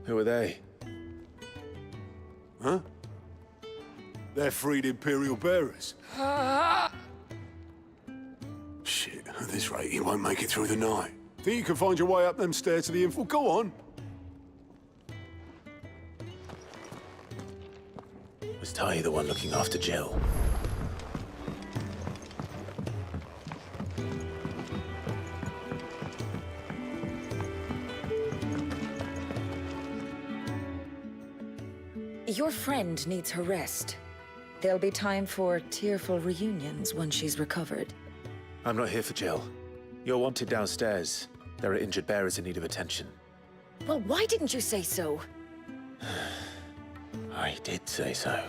Who are they? Huh? They're freed Imperial bearers. Shit, at this rate, he won't make it through the night. Think you can find your way up them stairs to the info? Go on. Was Ty the one looking after Jill? Your friend needs her rest. There'll be time for tearful reunions once she's recovered. I'm not here for Jill. You're wanted downstairs. There are injured bearers in need of attention. Well, why didn't you say so? I did say so.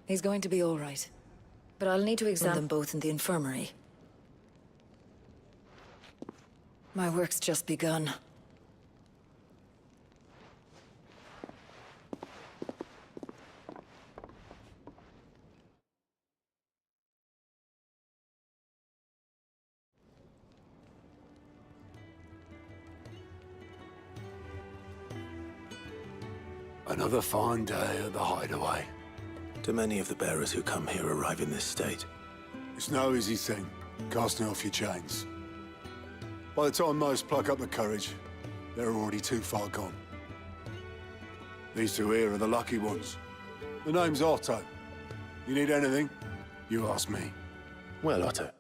He's going to be all right. But I'll need to examine them both in the infirmary. My work's just begun. Another fine day at the hideaway. Do many of the bearers who come here arrive in this state? It's no easy thing, casting off your chains. By the time most pluck up the courage, they're already too far gone. These two here are the lucky ones. The name's Otto. You need anything, you ask me. Well, Otto,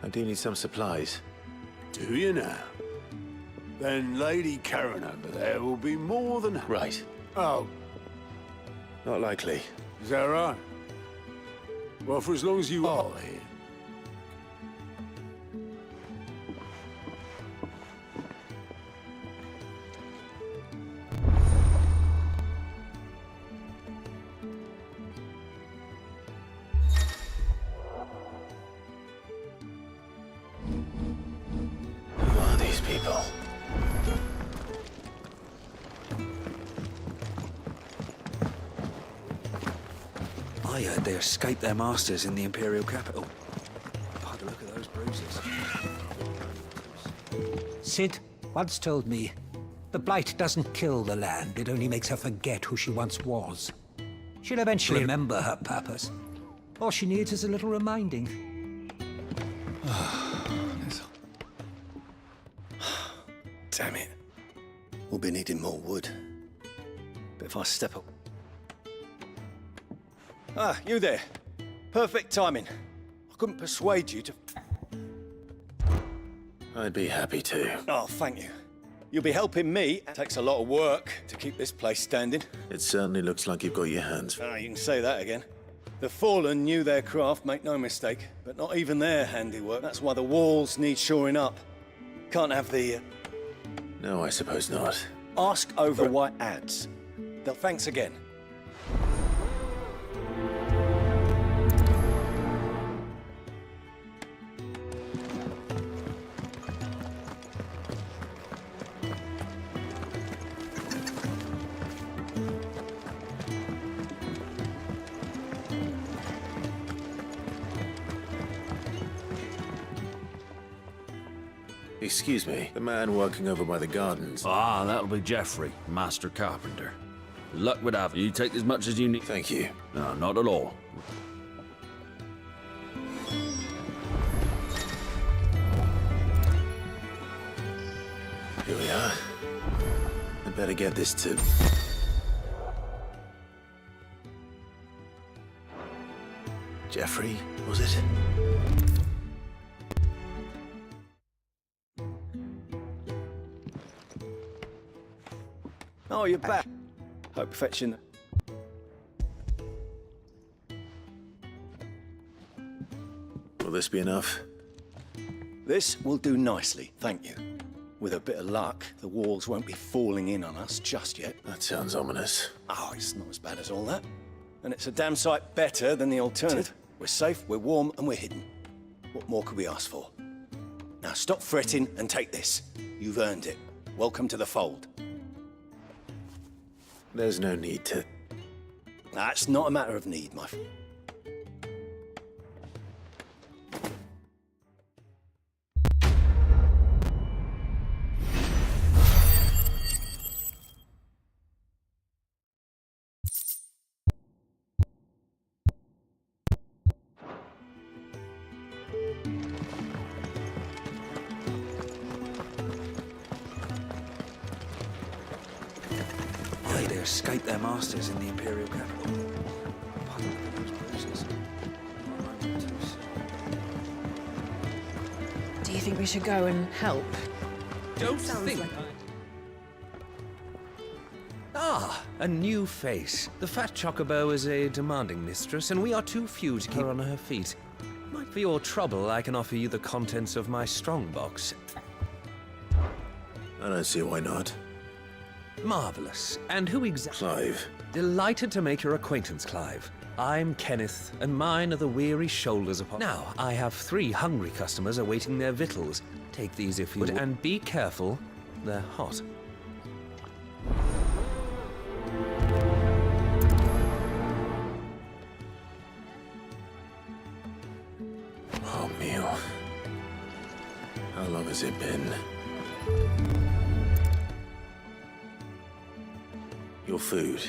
I do need some supplies. Do you now? Then Lady Karen over there will be more than happy. Right. Oh, Not likely. is that right? Well, for as long as you are here. Who are these people? I heard they escaped their masters in the Imperial capital. By the look of those bruises. Sid once told me, the Blight doesn't kill the land, it only makes her forget who she once was. She'll eventually remember her purpose. All she needs is a little reminding. Damn it. We'll be needing more wood. But if I step up... Ah, you there. Perfect timing. I couldn't persuade you to... I'd be happy to. Oh, thank you. You'll be helping me. It takes a lot of work to keep this place standing. It certainly looks like you've got your hands. Ah, you can say that again. The Fallen knew their craft, make no mistake, but not even their handiwork. That's why the walls need shoring up. Can't have the... No, I suppose not. Ask over white ads. Thanks again. Excuse me, the man working over by the gardens. Ah, that'll be Geoffrey, Master Carpenter. Good luck with that. You take as much as you need. Thank you. No, not at all. Here we are. I better get this to... Geoffrey, was it? Oh, you're back. Hope fetching... Will this be enough? This will do nicely, thank you. With a bit of luck, the walls won't be falling in on us just yet. That sounds ominous. Oh, it's not as bad as all that. And it's a damn sight better than the alternative. We're safe, we're warm, and we're hidden. What more could we ask for? Now stop fretting and take this. You've earned it. Welcome to the fold. There's no need to... That's not a matter of need, my friend. They escaped their masters in the Imperial capital. By the look of those bruises. Do you think we should go and help? Don't think. Ah, a new face. The fat chocobo is a demanding mistress, and we are too few to keep her on her feet. For your trouble, I can offer you the contents of my strongbox. I don't see why not. Marvelous. And who exactly? Clive. Delighted to make your acquaintance, Clive. I'm Kenneth, and mine are the weary shoulders upon... Now, I have 3 hungry customers awaiting their victuals. Take these if you would, and be careful. They're hot. Oh, meal. How long has it been? Your food.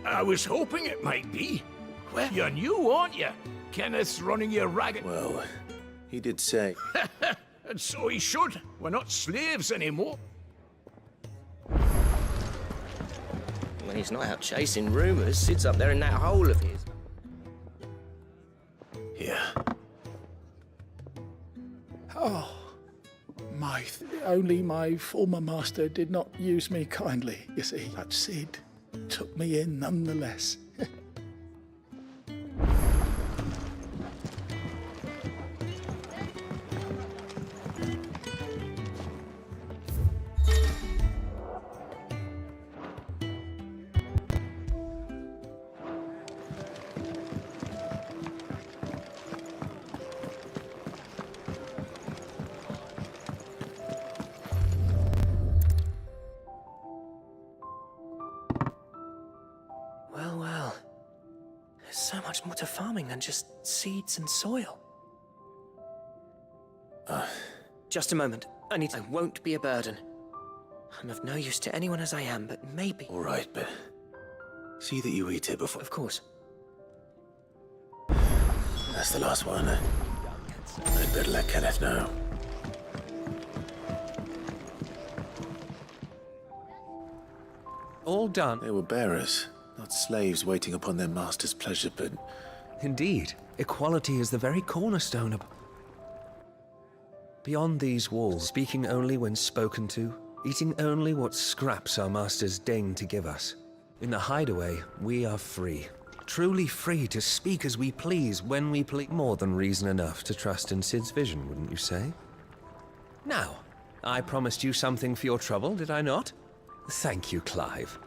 I was hoping it might be. Well, you're new, aren't you? Kenneth's running you ragged. Well, he did say... And so he should. We're not slaves anymore. When he's not out chasing rumors, sits up there in that hole of his. Here. Oh, only my former master did not use me kindly, you see. But Sid took me in nonetheless. Well, well. There's so much more to farming than just seeds and soil. Just a moment. I won't be a burden. I'm of no use to anyone as I am, but maybe... All right, but see that you eat it before... Of course. That's the last one. I'd better let Kenneth know. All done. They were bearers, not slaves waiting upon their master's pleasure, but... Indeed, equality is the very cornerstone of... Beyond these walls, speaking only when spoken to, eating only what scraps our masters deign to give us. In the hideaway, we are free. Truly free to speak as we please, when we please. More than reason enough to trust in Sid's vision, wouldn't you say? Now, I promised you something for your trouble, did I not? Thank you, Clive.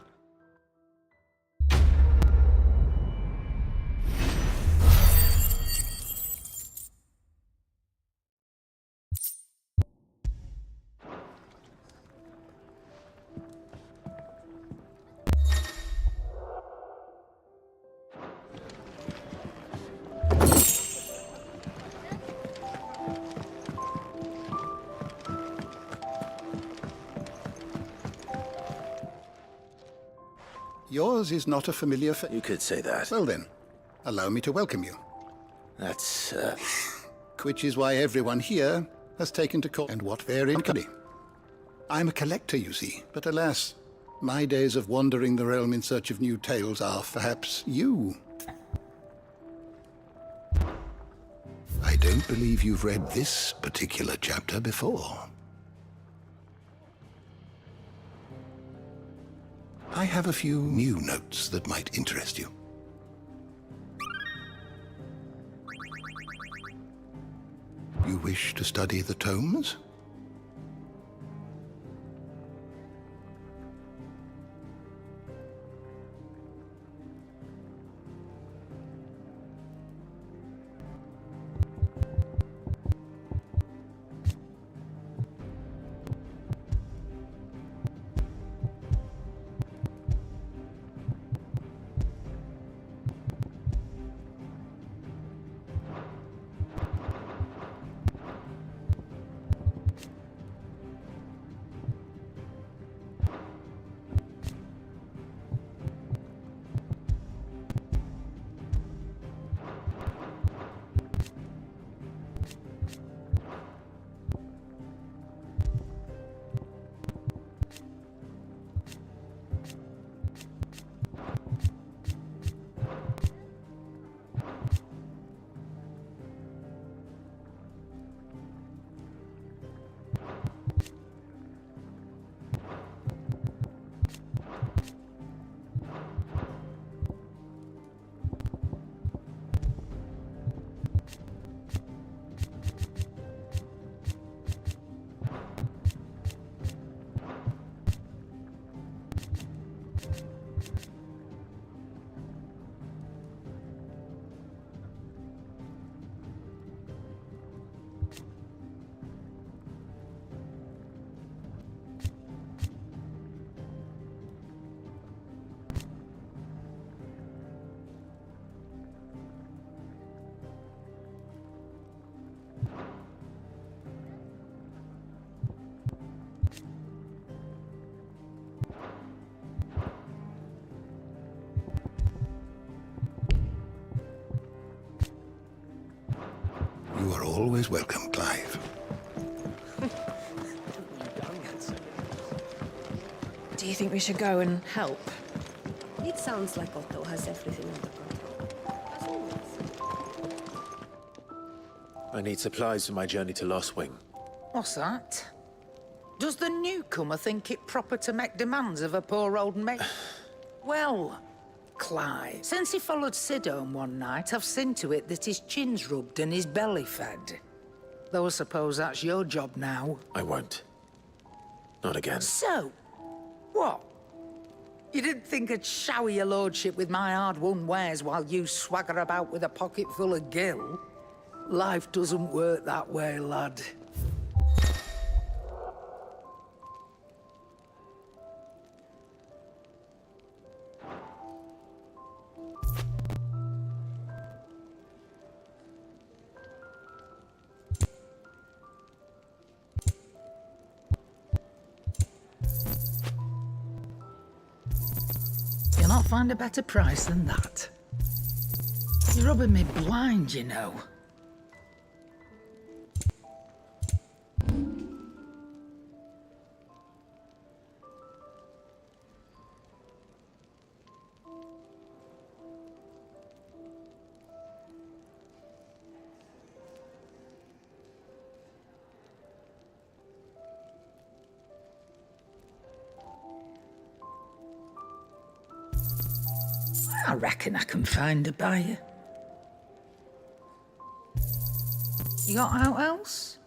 Yours is not a familiar face. You could say that. Well then, allow me to welcome you. That's, Which is why everyone here has taken to call. And what very company. I'm a collector, you see, but alas, my days of wandering the realm in search of new tales are perhaps you. I don't believe you've read this particular chapter before. I have a few new notes that might interest you. You wish to study the tomes? You are always welcome, Clive. Do you think we should go and help? It sounds like Otto has everything under control. As always. I need supplies for my journey to Lost Wing. What's that? Does the newcomer think it proper to make demands of a poor old mate? Well, Clive, since he followed Sid home one night, I've seen to it that his chin's rubbed and his belly fed. Though I suppose that's your job now. I won't. Not again. So, what? You didn't think I'd shower your lordship with my hard-won wares while you swagger about with a pocket full of gil? Life doesn't work that way, lad. You'll not find a better price than that. You're rubbing me blind, you know. I reckon I can find a buyer. You got out else?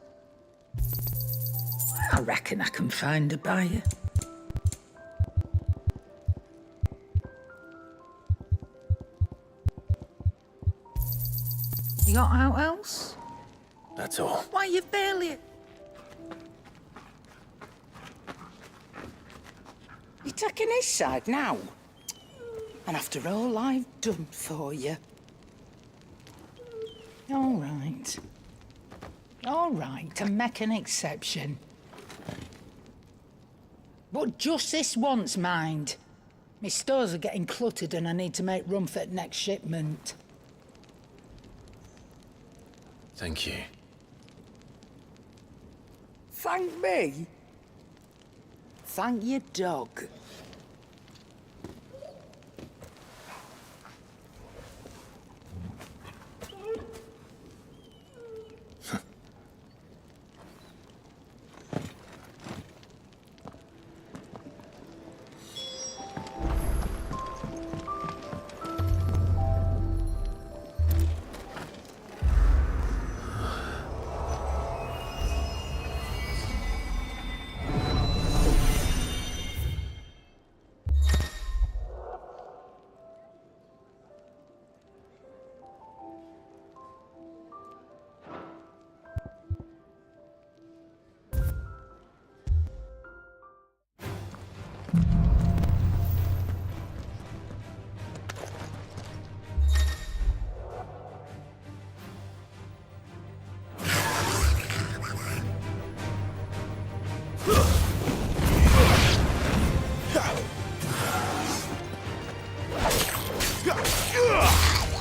I reckon I can find a buyer. You got out else? That's all. Why, you barely... You're taking his side now? And after all I've done for you. All right. All right, to make an exception. But just this once, mind. My stores are getting cluttered and I need to make room for the next shipment. Thank you. Thank me? Thank your dog.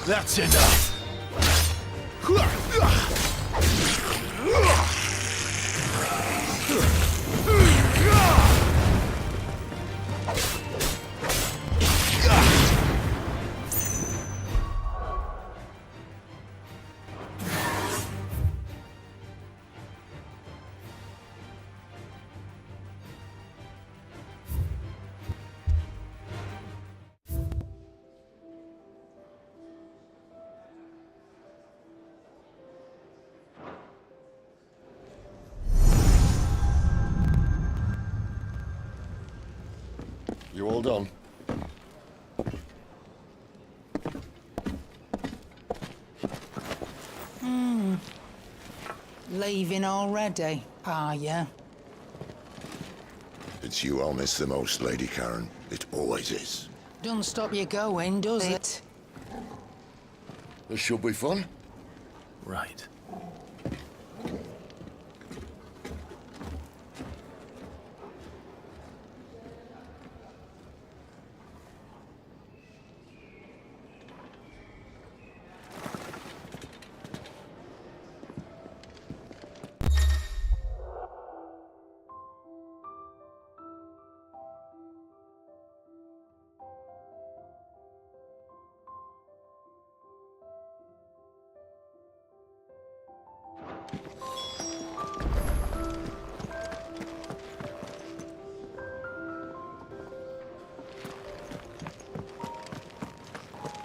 That's enough. You all done? Leaving already, are ya? It's you I'll miss the most, Lady Karen. It always is. Doesn't stop you going, does it? This should be fun. Right.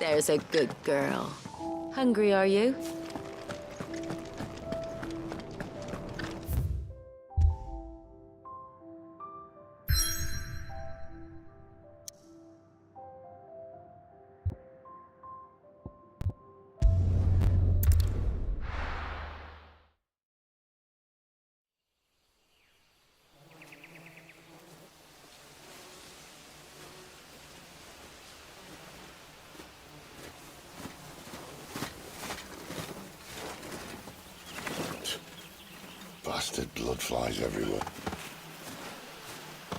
There's a good girl. Hungry, are you? Bastard blood flies everywhere.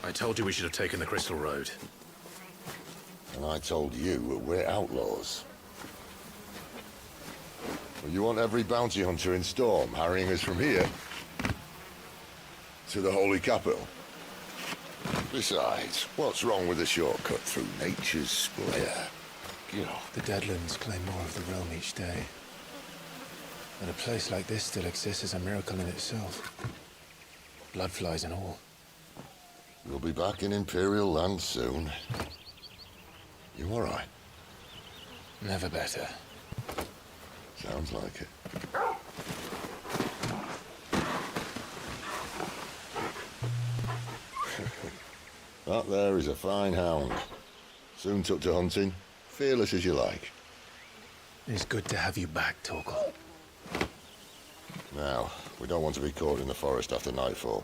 I told you we should have taken the Crystal Road. And I told you we're outlaws. Well, you want every bounty hunter in Storm harrying us from here to the Holy Capital? Besides, what's wrong with a shortcut through nature's splendor? You know. The Deadlands claim more of the realm each day. That a place like this still exists is a miracle in itself. Bloodflies and all. We'll be back in Imperial land soon. You all right? Never better. Sounds like it. That there is a fine hound. Soon took to hunting. Fearless as you like. It's good to have you back, Torgal. Now, we don't want to be caught in the forest after nightfall.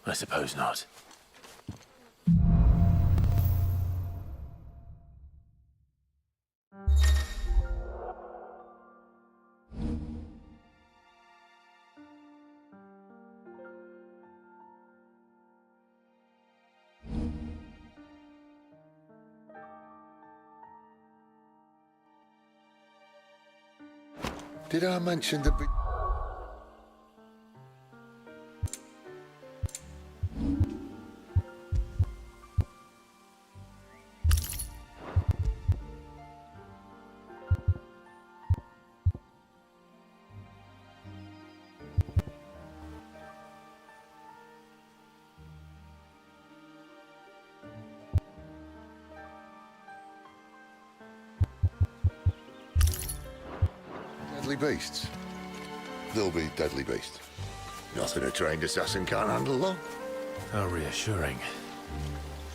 I suppose not. Did I mention the big... Deadly beasts? They'll be deadly beasts. Nothing a trained assassin can't handle, though. How reassuring.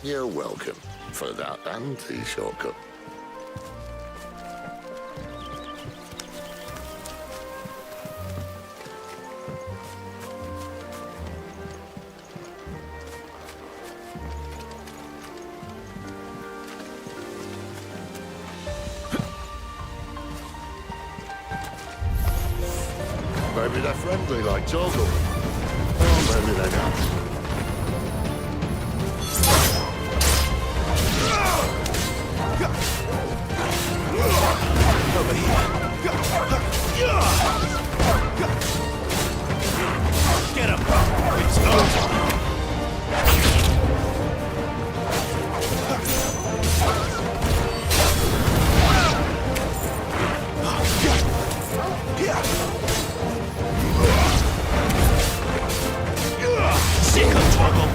You're welcome for that and the shortcut. Maybe they're friendly like Torgal. Or maybe they're not. Over here. Get him! It's over! Sick of trouble!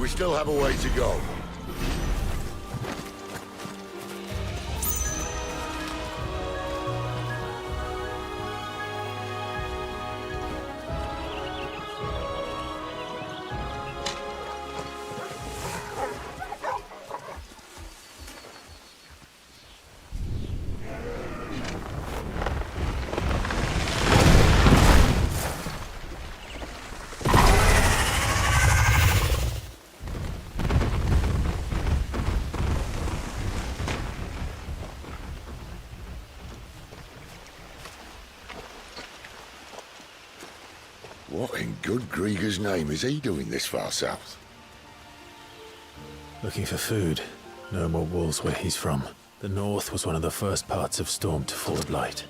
We still have a way to go. What in good Grieger's name is he doing this far south? Looking for food. No more wolves where he's from. The north was one of the first parts of Storm to forward light.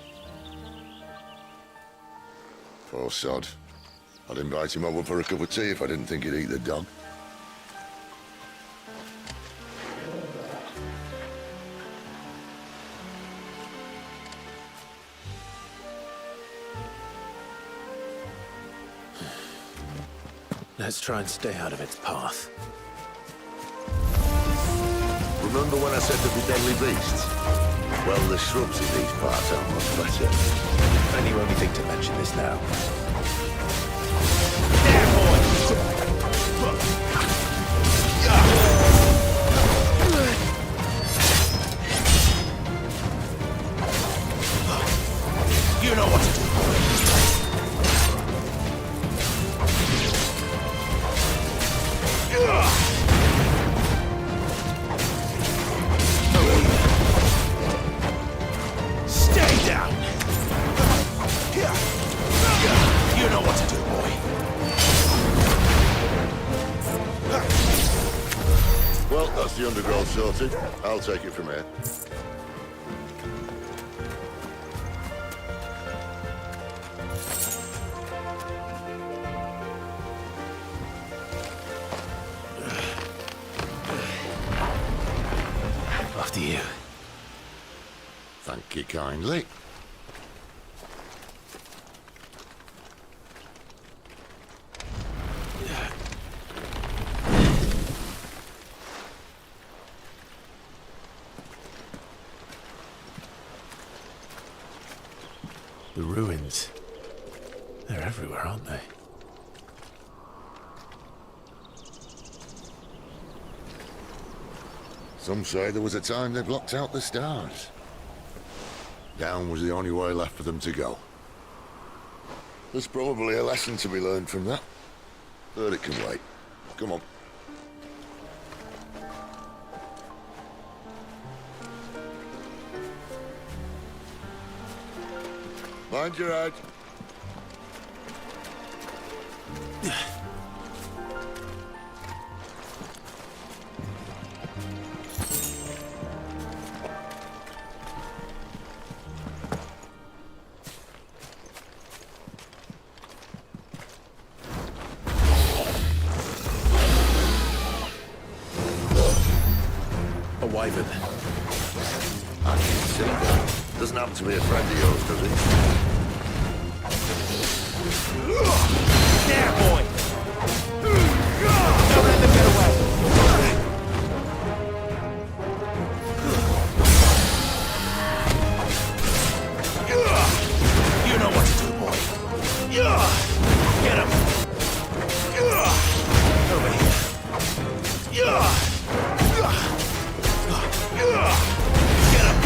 Poor sod. I'd invite him over for a cup of tea if I didn't think he'd eat the dog. Let's try and stay out of its path. Remember when I said there'd be deadly beasts? Well, the shrubs in these parts are much better. And you only think to mention this now. You know what to do. Stay down. You know what to do, boy. Well, that's the undergrowth sorted. I'll take it from here. After you. Thank you kindly. The ruins. They're everywhere, aren't they? Some say there was a time they blocked out the stars. Down was the only way left for them to go. There's probably a lesson to be learned from that. But it can wait. Come on. Mind your head. A wyvern. I can see that. Doesn't happen to be a friend of yours, does he? There, boy! Don't let them get away! You know what to do, boy. Get him! Over here. Get him!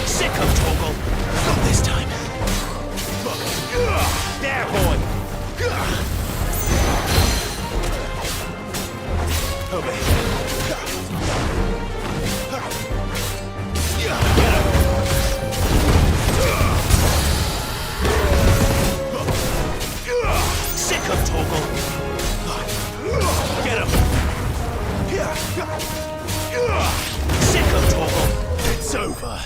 Sick of Toggle! Not this time. There, boy! Over here. Get him! Sick of Toggle! Get him! Sick of Toggle! It's over!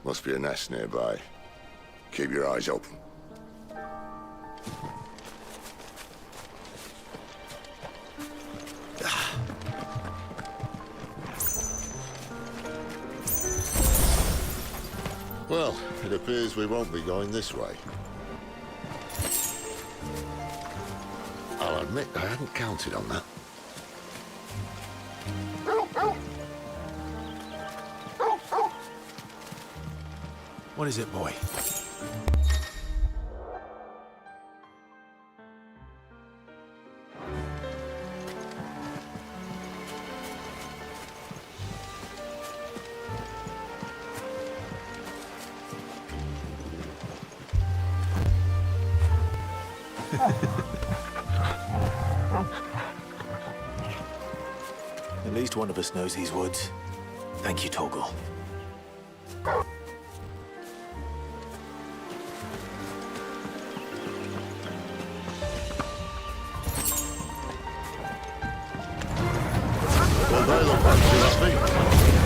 Must be a nest nearby. Keep your eyes open. Well, it appears we won't be going this way. I'll admit I hadn't counted on that. What is it, boy? At least one of us knows these woods. Thank you, Toggle. Well, they look like 2 feet.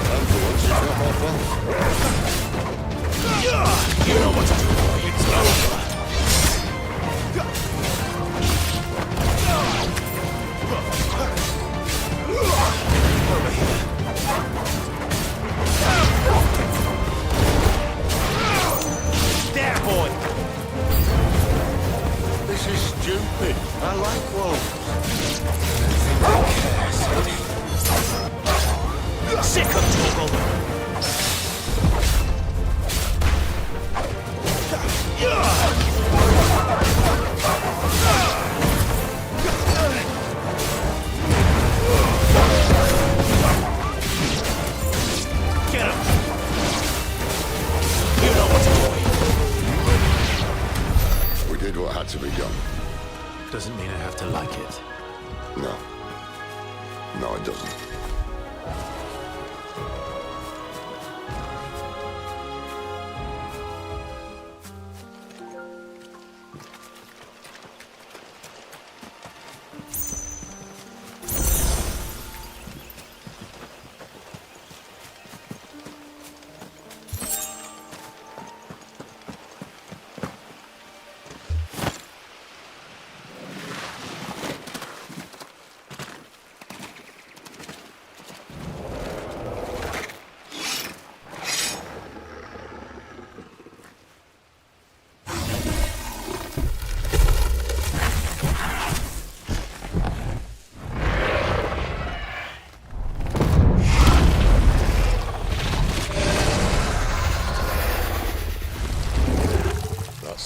And for had to be done. Doesn't mean I have to like it. No. No, it doesn't.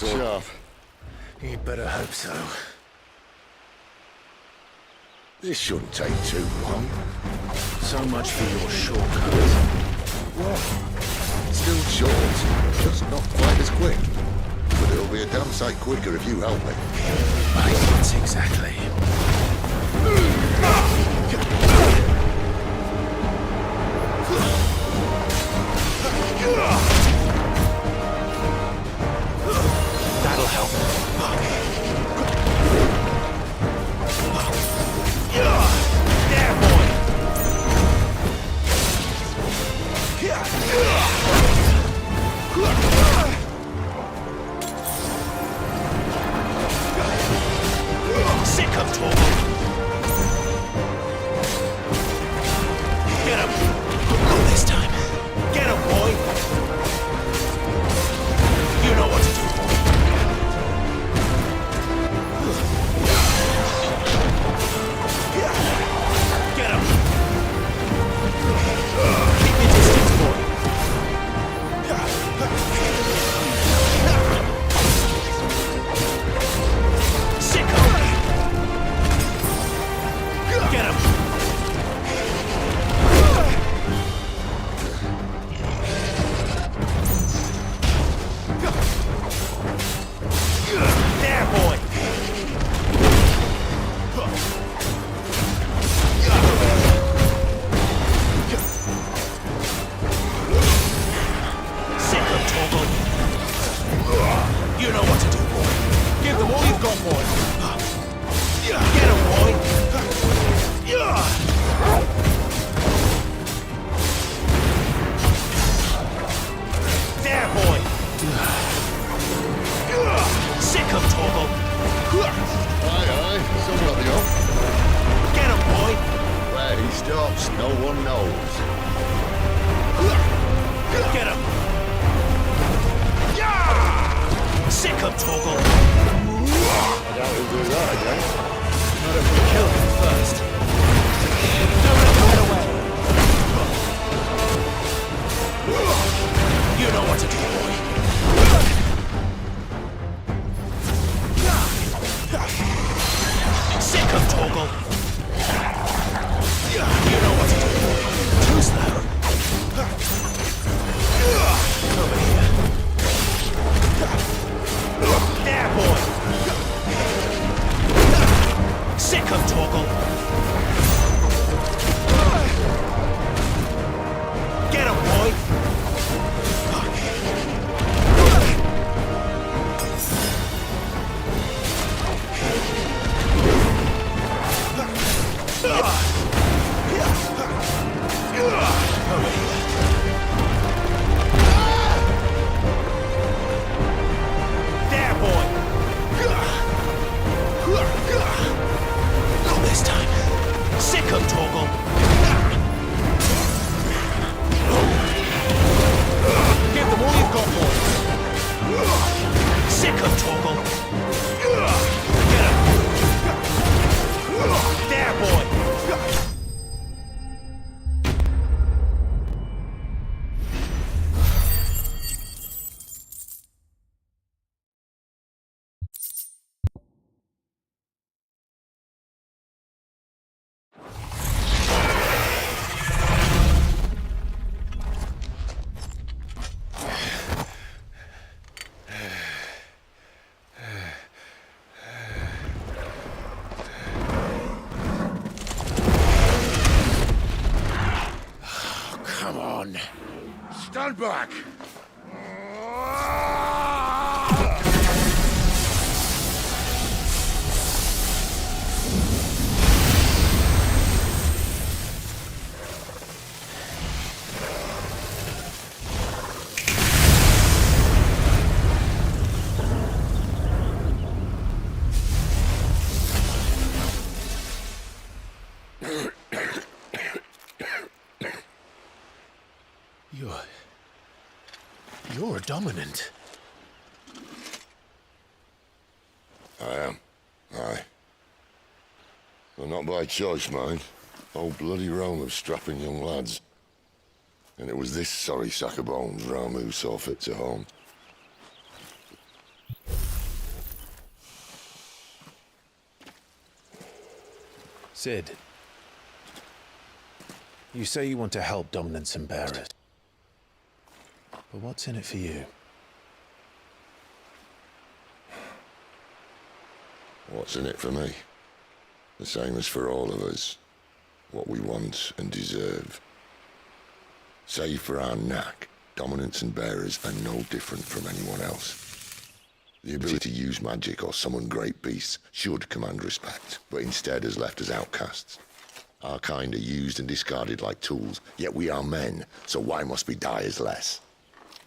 Sharp. You'd better hope so. This shouldn't take too long. So much for your shortcut. Still short, just not quite as quick. But it'll be a damn sight quicker if you help me. Right, exactly. That'll help. There, boy! Sick of talking. Get him! Not this time. Get him, boy! You know what to do, boy. Get him! Keep your distance, boy. Sicko! Get him! There, boy! Sick of Toggle. You know what to do, boy. Give them all you've got, boy. Get him, boy. There, boy. Sick of Toggle. Aye, some of you. Get him, boy. Where he stops, no one knows. Get him. Sick of Toggle. I doubt he'll back! You're dominant. I am. Aye. Well, not by choice, mind. Whole bloody realm of strapping young lads. And it was this sorry sack of bones Ramu saw fit to home. Sid, you say you want to help dominants and bearers. But what's in it for you? What's in it for me? The same as for all of us. What we want and deserve. Save for our knack, dominants and bearers are no different from anyone else. The ability to use magic or summon great beasts should command respect, but instead has left us outcasts. Our kind are used and discarded like tools, yet we are men, so why must we die as less?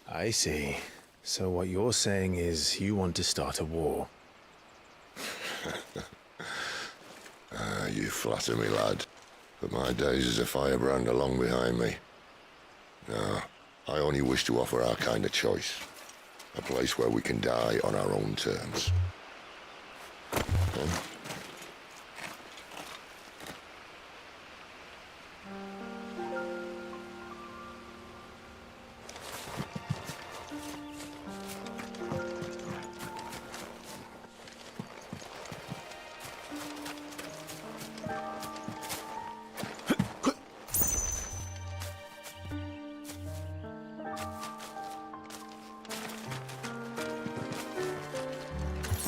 I see. So what you're saying is you want to start a war. You flatter me, lad. But my days as a firebrand are long behind me. No, I only wish to offer our kind a choice. A place where we can die on our own terms. Huh?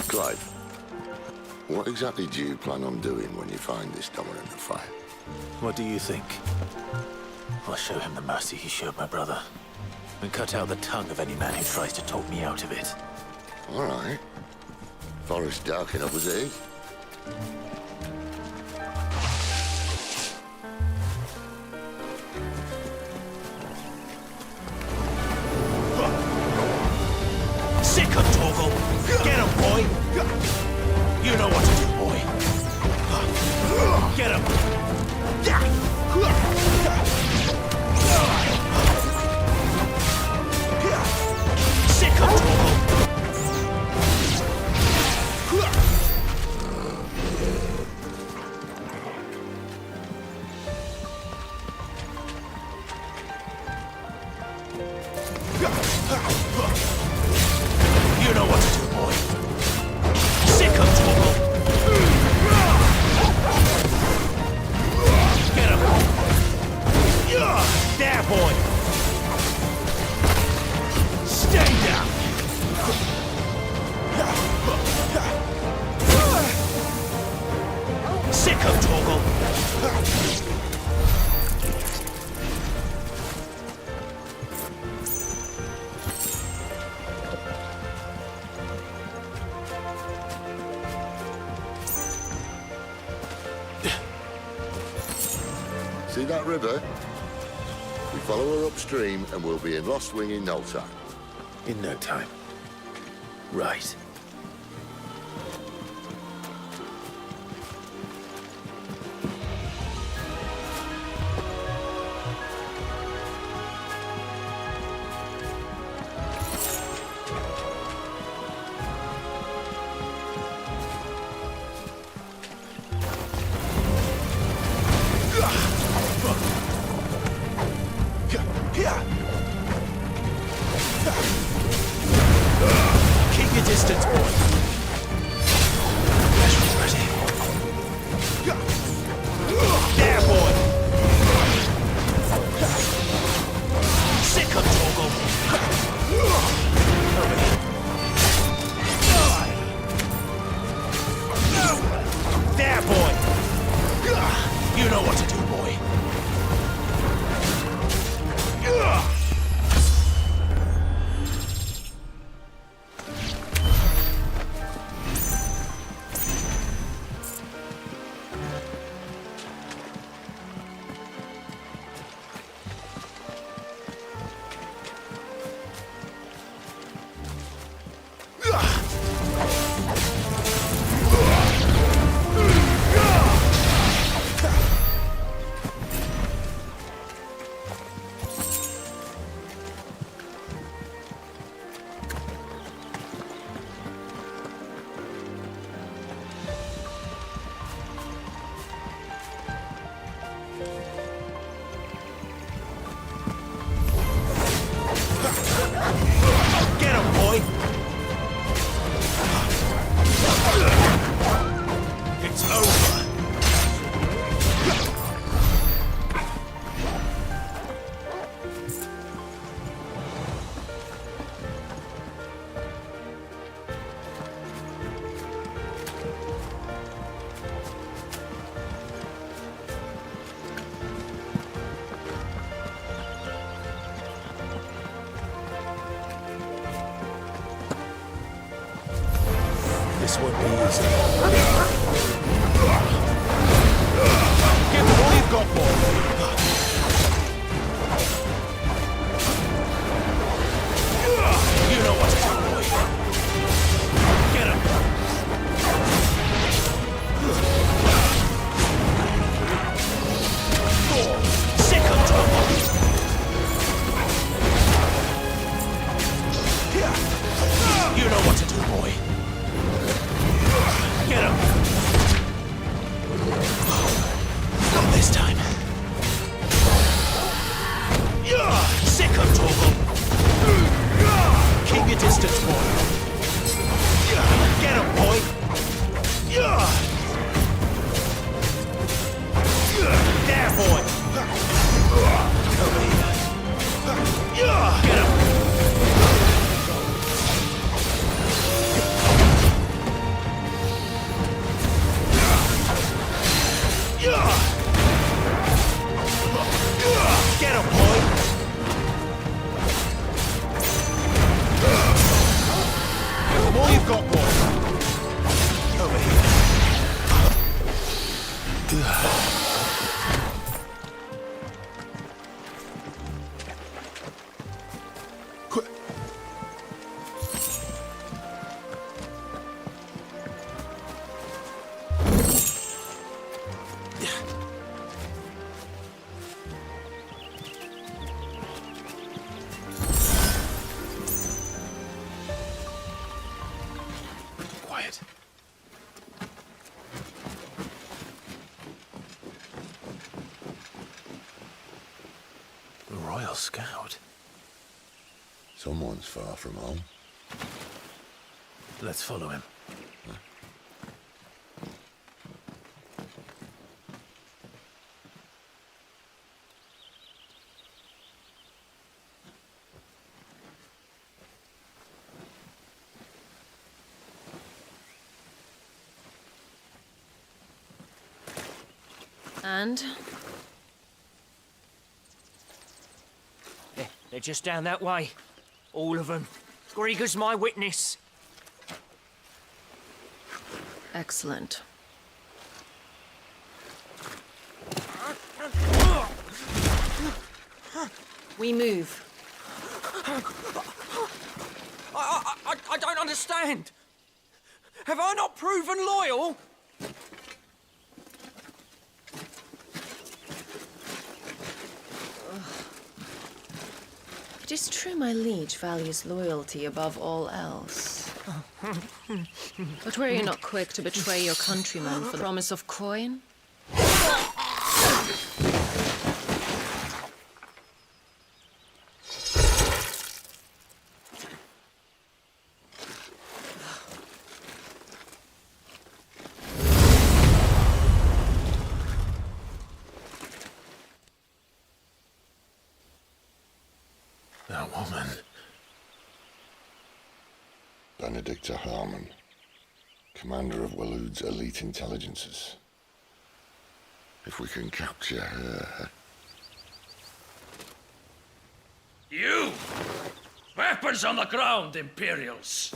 Clive, what exactly do you plan on doing when you find this dominant of fire? What do you think? I'll show him the mercy he showed my brother. And cut out the tongue of any man who tries to talk me out of it. All right. Forest dark enough as it is. Sick of Torgal! Get him, boy! You know what to do, boy. Get him! Sick of Torgal! You know what to do, boy. Sick of Torgal! Get him! There, boy! Stay down! Sick of Torgal! See that river? We follow her upstream and we'll be in Lost Wing in no time. In no time. Right. Keep your distance, boy. Measure's ready. There, boy. Sick of Torgal. There, boy. You know what to do, boy. This won't be easy. Give them all you've got, boy. You know what to do, boy. Get him. Second trouble. You know what to do, boy. Get him. Not this time. Second trouble. Keep your distance, boy. Get him, boy. There, boy. Over here. Get him. Get him, boy. All you've got, boy. Over here. Quiet. A Royal Scout. Someone's far from home. Let's follow him. And? They're just down that way. All of them. Grieger's my witness. Excellent. We move. I don't understand. Have I not proven loyal? It is true my liege values loyalty above all else. But were you not quick to betray your countrymen for the promise of coin? That woman. Benedicta Harmon, commander of Waloed's elite intelligences. If we can capture her... You! Weapons on the ground, Imperials!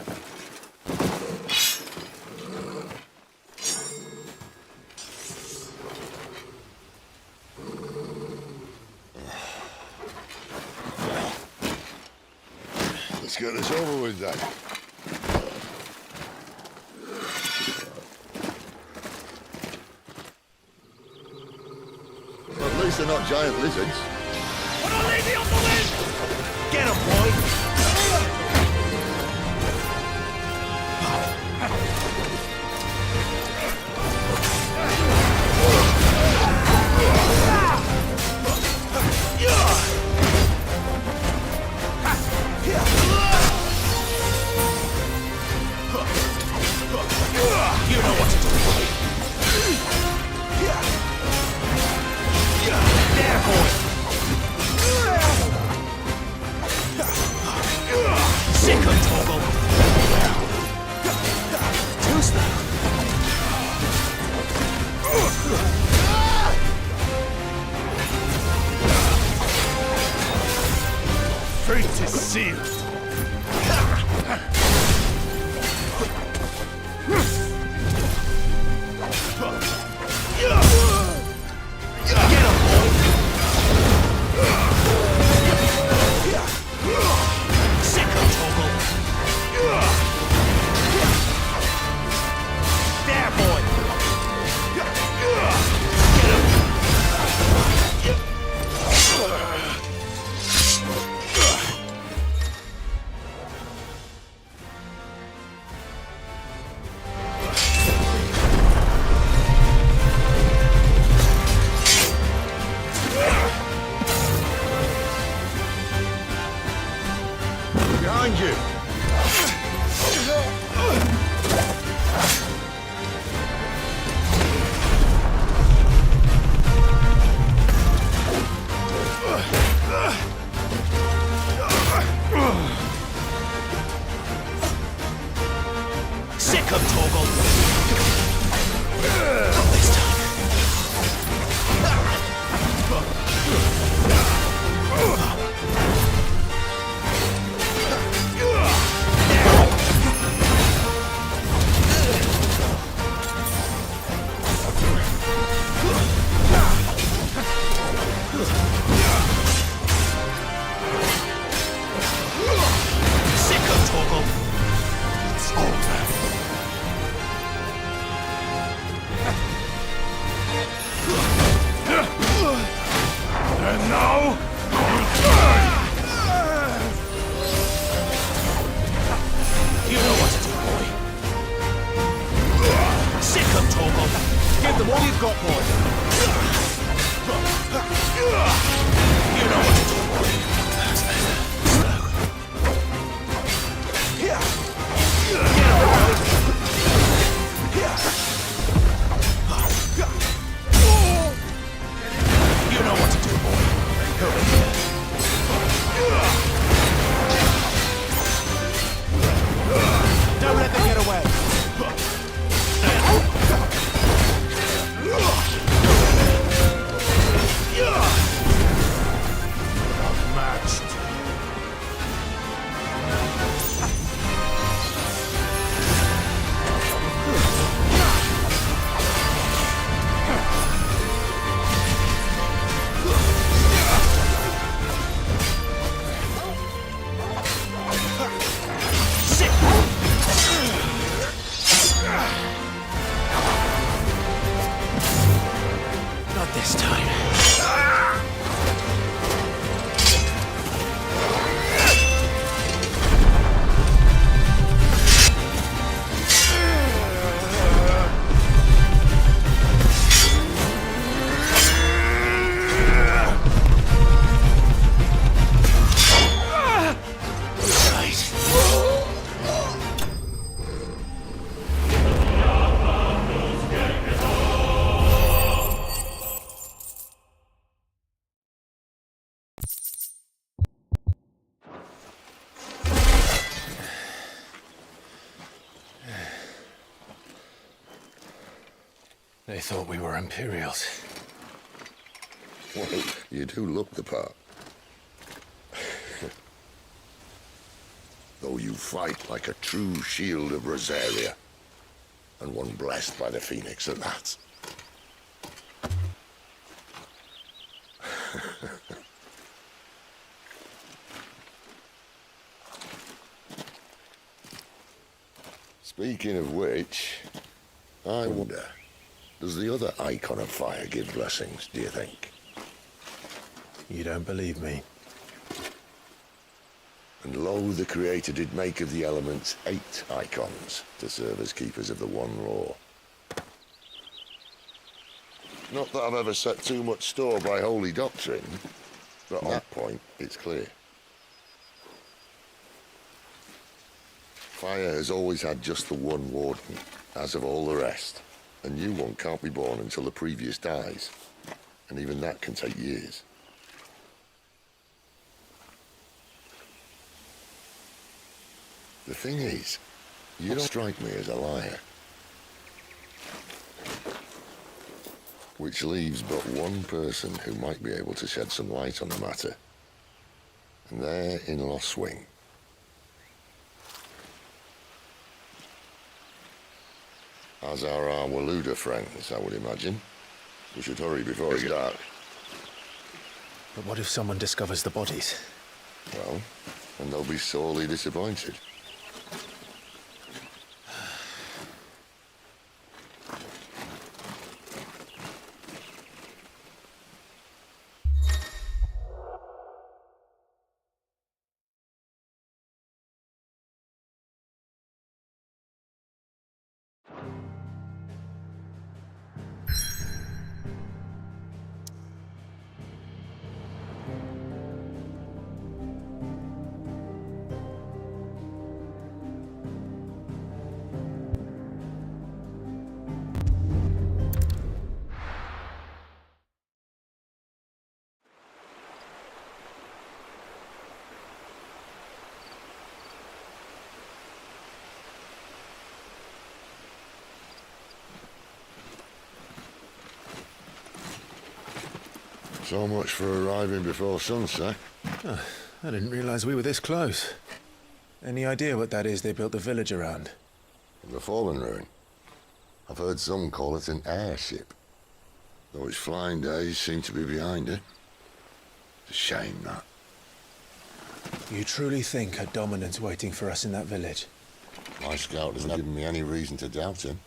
Let's get this over with then. Well, at least they're not giant lizards. What a lady on the wind! Get him, boy! You know what to do. There, boy. Second toggle. Too slow. Fate is sealed. Behind you! Sick of Torgal! Not this time. Sick of Torgal! It's over. And now, you die! You know what to do, boy. Sick of Torgal! Give them all you've got, boy. You know what to do, boy. That's better. Slow. Get You know what to do, boy. Over here. Don't let them get away. Outmatched. Not this time. They thought we were Imperials. Well, you do look the part. Though you fight like a true shield of Rosaria, and one blessed by the Phoenix at that. Speaking of which, I wonder, does the other icon of fire give blessings, do you think? You don't believe me? And lo, the Creator did make of the elements 8 icons to serve as keepers of the one law. Not that I've ever set too much store by holy doctrine, but on that point, it's clear. Fire has always had just the one warden, as of all the rest. A new one can't be born until the previous dies, and even that can take years. The thing is, you don't strike me as a liar. Which leaves but one person who might be able to shed some light on the matter. And they're in Lost Swing. As are our Waluda friends, I would imagine. We should hurry before it's dark. But what if someone discovers the bodies? Well, and they'll be sorely disappointed. So much for arriving before sunset. Oh, I didn't realize we were this close. Any idea what that is they built the village around? The fallen ruin. I've heard some call it an airship. Though its flying days seem to be behind it. It's a shame, that. You truly think a dominant's waiting for us in that village? My scout has not given me any reason to doubt him.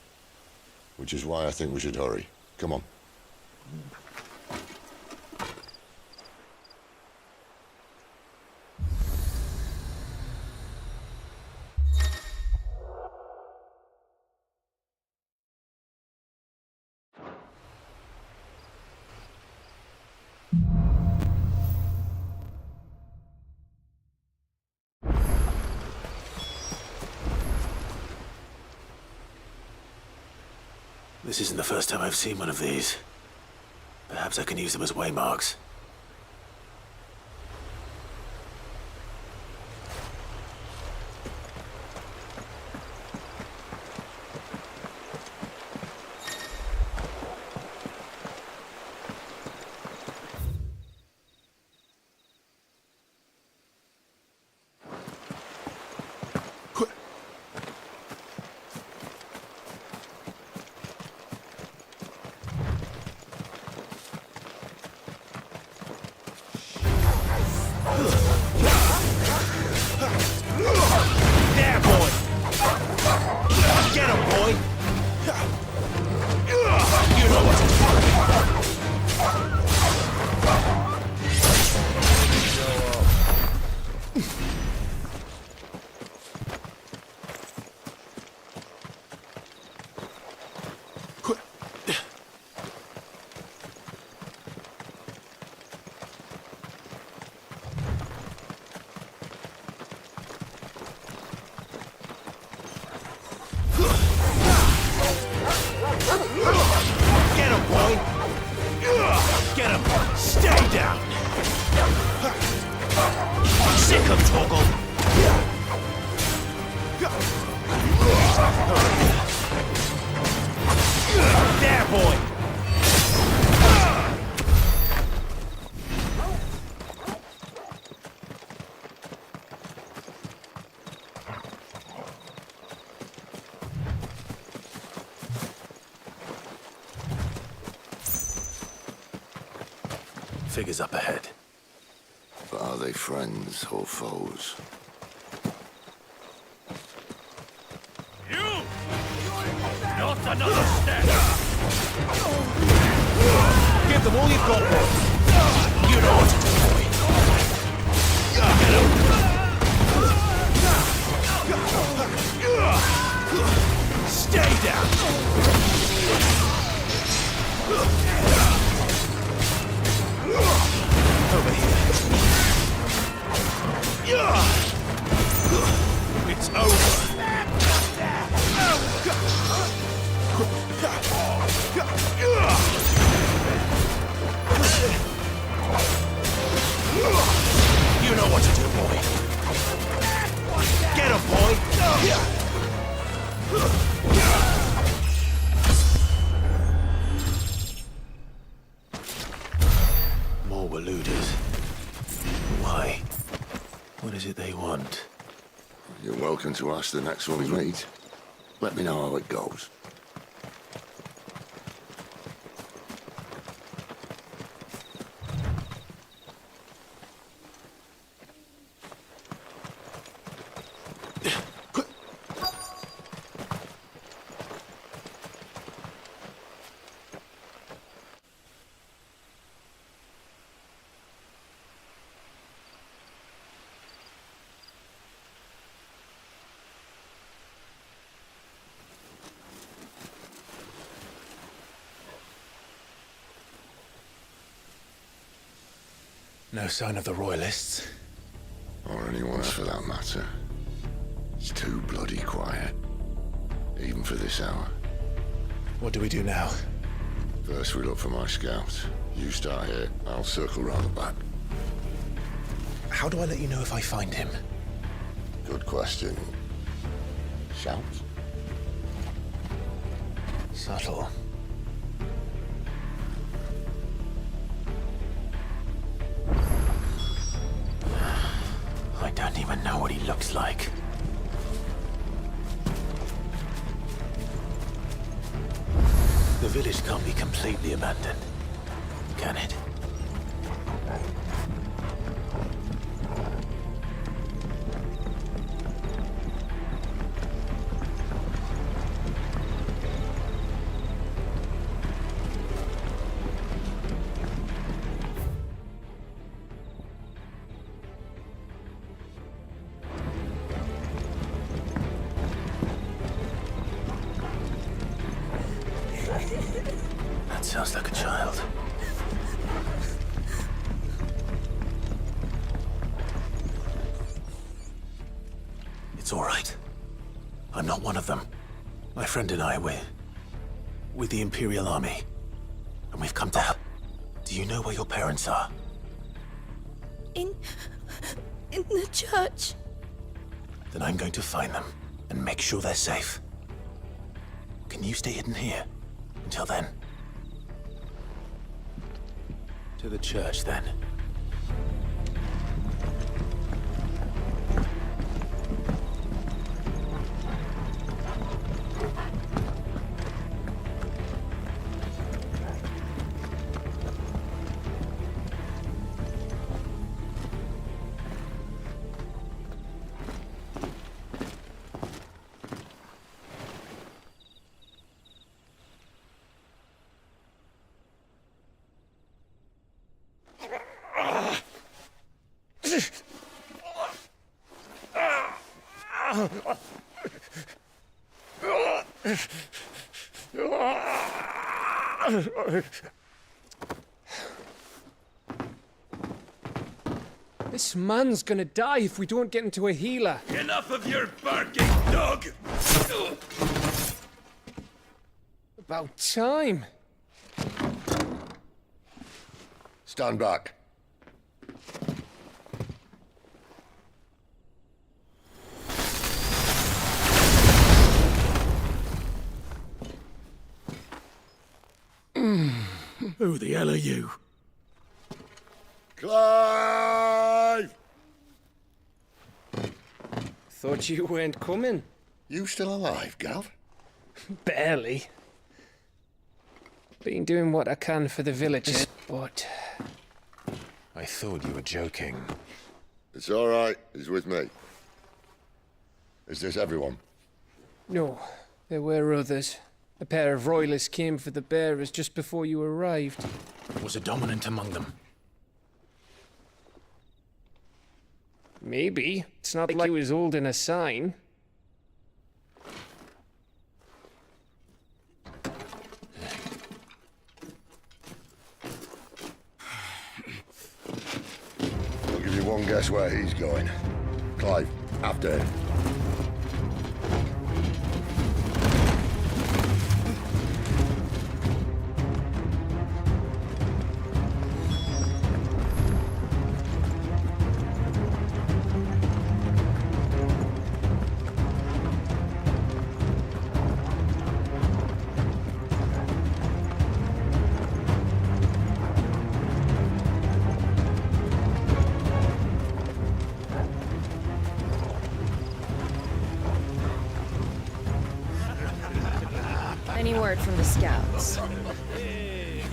Which is why I think we should hurry. Come on. This isn't the first time I've seen one of these. Perhaps I can use them as waymarks. There, boy! Get him, boy! You know what Get him, boy! Get him! Stay down! Sick him, Torgal! There, boy! Figures up ahead. But are they friends or foes? You! Not another step! Give them all you've got, boy! You know what to do, boy! Get him! Stay down! Over here. It's over. You know what to do, boy. Get him, boy. More Waluders. Why? What is it they want? You're welcome to ask the next one we meet. Let me know how it goes. No sign of the Royalists. Or anyone else for that matter. It's too bloody quiet. Even for this hour. What do we do now? First we look for my scout. You start here, I'll circle round the back. How do I let you know if I find him? Good question. Shout? Subtle. what he looks like. The village can't be completely abandoned, can it? That sounds like a child. It's all right. I'm not one of them. My friend and I, we're with the Imperial Army. And we've come to help. Do you know where your parents are? In the church. Then I'm going to find them and make sure they're safe. Can you stay hidden here until then? To the church, then. This man's gonna die if we don't get into a healer. Enough of your barking, dog! About time. Stand back. Who the hell are you? Clive! Thought you weren't coming. You still alive, Gav? Barely. Been doing what I can for the villagers, but... I thought you were joking. It's all right. He's with me. Is this everyone? No, there were others. A pair of royalists came for the bearers just before you arrived. Was a dominant among them? Maybe. It's not like he was holding a sign. I'll give you one guess where he's going. Clive, after him. Any word from the scouts?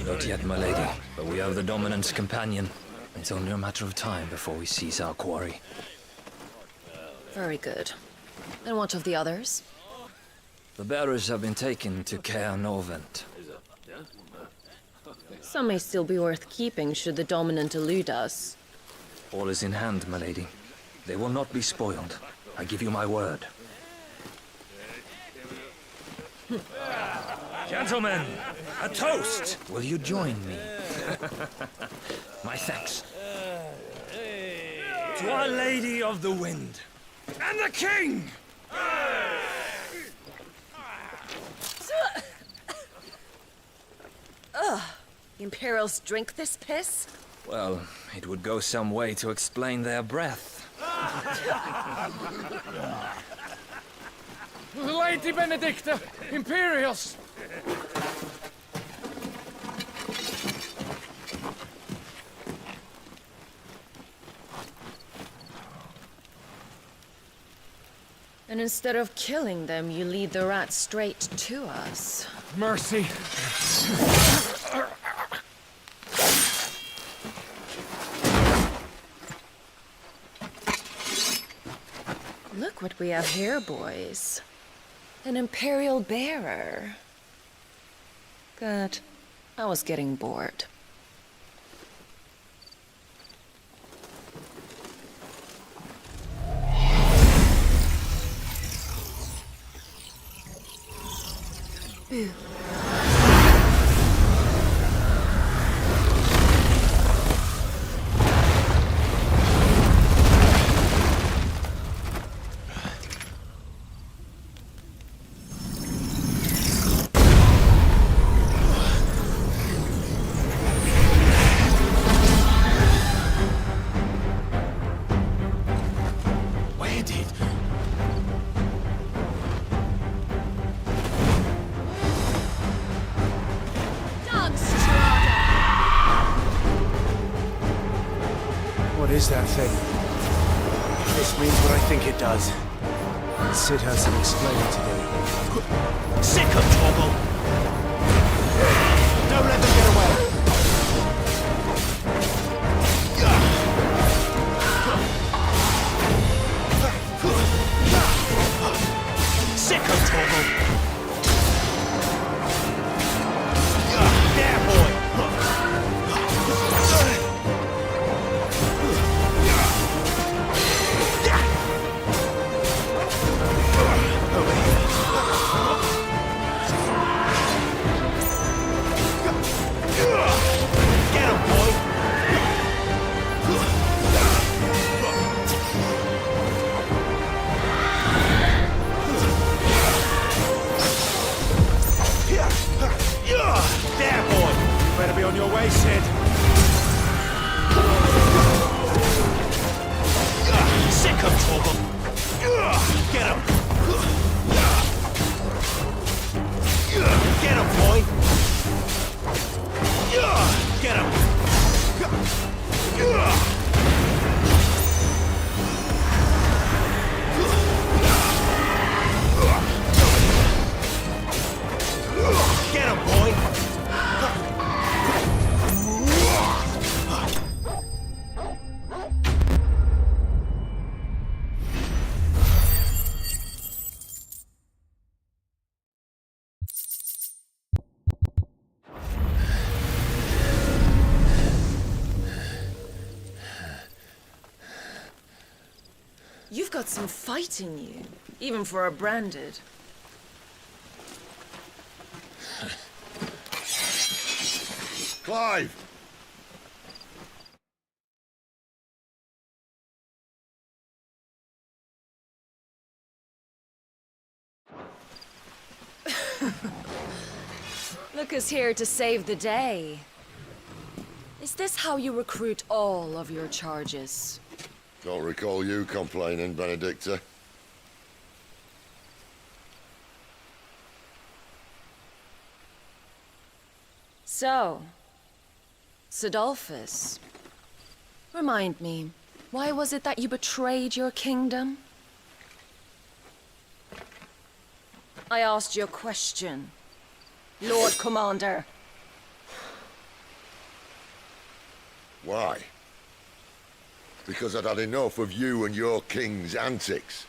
Not yet, my lady, but we have the Dominant's companion. It's only a matter of time before we seize our quarry. Very good. And what of the others? The bearers have been taken to Caer Novent. Some may still be worth keeping should the Dominant elude us. All is in hand, my lady. They will not be spoiled. I give you my word. Gentlemen, a toast! Will you join me? My thanks. To Our Lady of the Wind. And the king! Ugh. The Imperials drink this piss? Well, it would go some way to explain their breath. Lady Benedicta! Imperials! And instead of killing them, you lead the rat straight to us. Mercy. Look what we have here, boys. An Imperial bearer. Good. I was getting bored. Ooh. Where did... What is that thing? This means what I think it does. Sid has some explaining to do. Sick of trouble! Don't let them get away! Sick of trouble! There, boy! There, boy! You better be on your way, Sid. Sick of trouble. Get him. Get him, boy. Get him. Get him, boy. You've got some fight in you, even for a branded. Clive! Look who's here to save the day. Is this how you recruit all of your charges? Don't recall you complaining, Benedicta. So, Sidolphus, remind me, why was it that you betrayed your kingdom? I asked you a question, Lord Commander. Why? Because I'd had enough of you and your king's antics.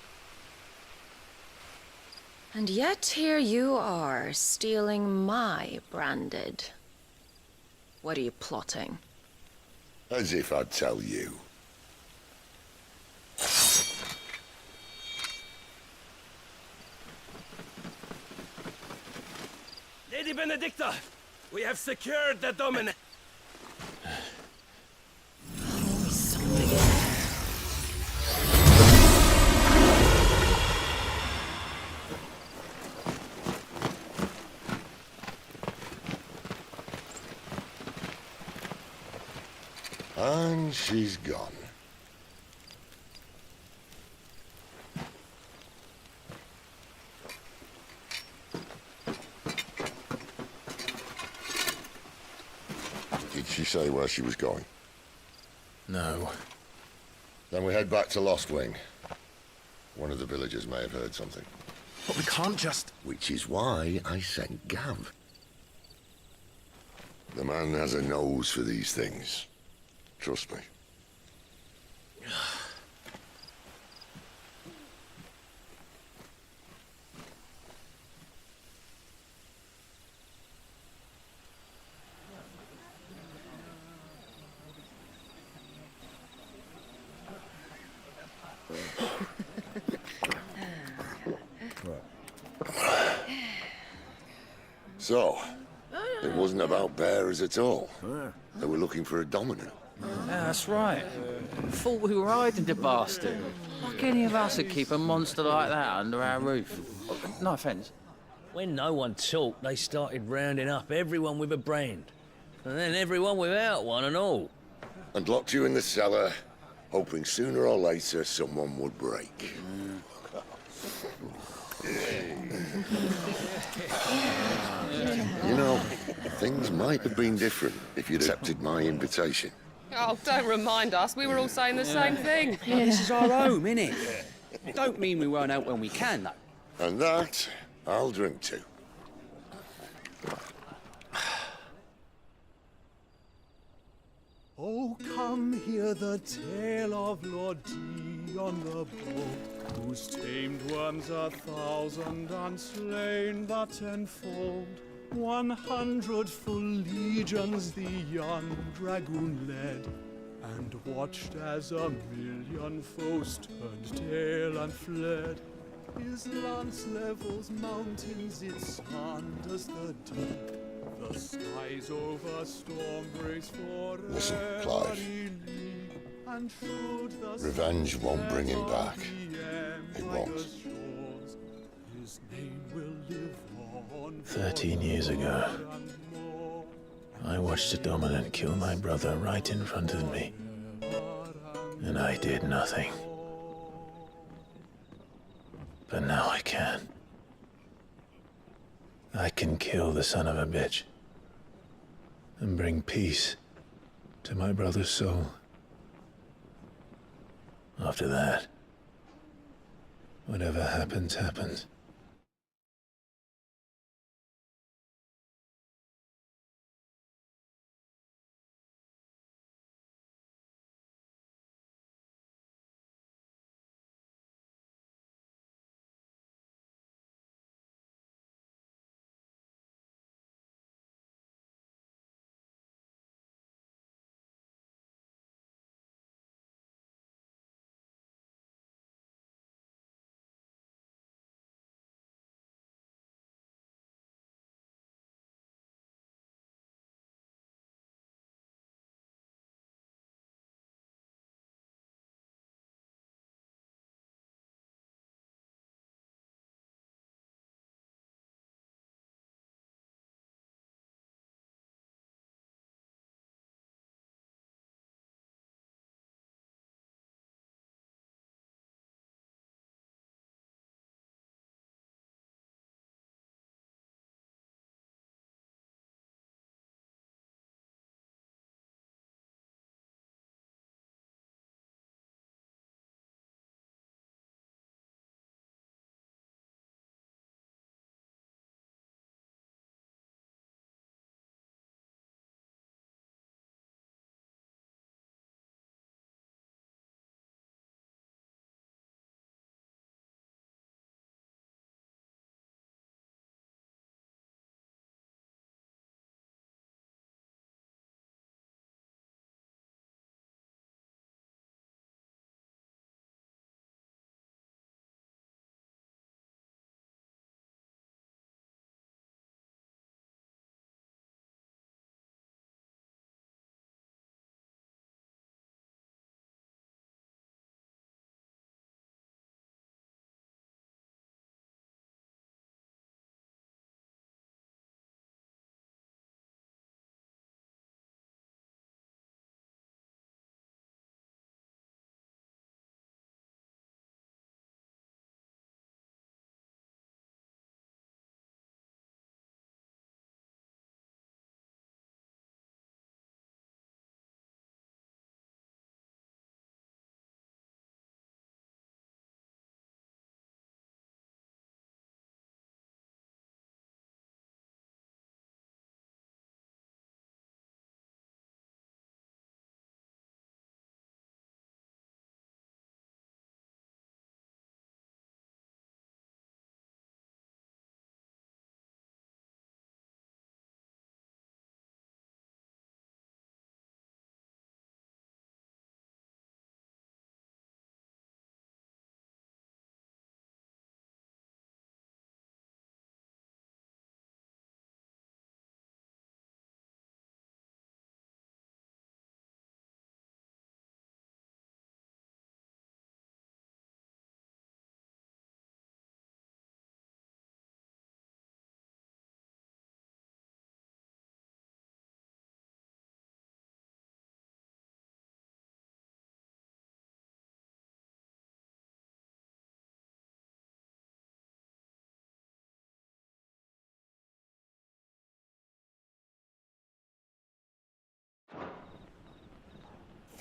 And yet here you are, stealing my branded. What are you plotting? As if I'd tell you. Lady Benedicta, we have secured the dominant. And she's gone. Did she say where she was going? No. Then we head back to Lost Wing. One of the villagers may have heard something. But we can't just... Which is why I sent Gav. The man has a nose for these things. Trust me. So, it wasn't about bearers at all. They were looking for a dominant. Yeah, that's right. Thought we were hiding the bastard. Like any of us would keep a monster like that under our roof. No offence. When no one talked, they started rounding up everyone with a brand. And then everyone without one and all. And locked you in the cellar, hoping sooner or later someone would break. You know, things might have been different if you'd accepted my invitation. Oh, don't remind us. We were all saying the same thing. This is our home, innit? Don't mean we won't out when we can, though. And that, I'll drink to. Oh, come hear the tale of Lord Dion the Bold, whose tamed worms 1,000 and slain the tenfold. 100 full legions the young dragoon led, and watched as 1,000,000 foes turned tail and fled. His lance levels mountains, it sanders the deep. The skies over storm breaks forever. Listen, Clive. Revenge won't bring him back. It won't. 13 years ago, I watched a dominant kill my brother right in front of me. And I did nothing. But now I can. I can kill the son of a bitch and bring peace to my brother's soul. After that, whatever happens, happens.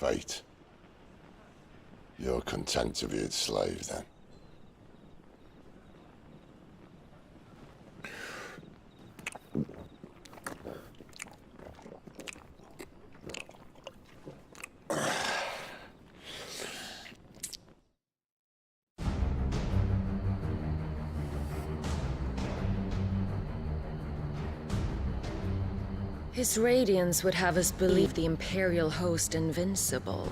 Fate. You're content to be its slave, then? His radiance would have us believe the Imperial host invincible.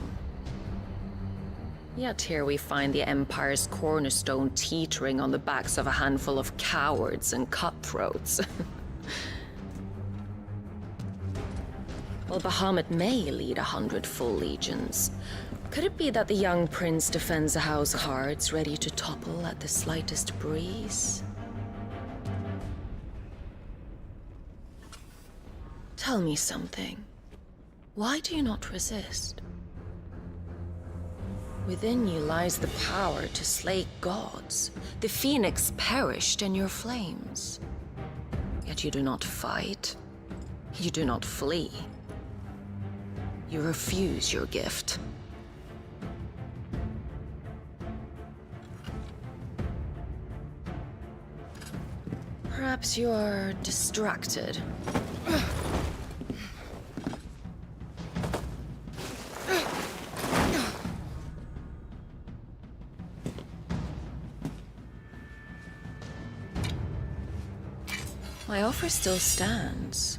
Yet here we find the Empire's cornerstone teetering on the backs of a handful of cowards and cutthroats. While Bahamut may lead 100 full legions, could it be that the young prince defends a house of cards ready to topple at the slightest breeze? Tell me something. Why do you not resist? Within you lies the power to slay gods. The phoenix perished in your flames. Yet you do not fight. You do not flee. You refuse your gift. Perhaps you are distracted. My offer still stands.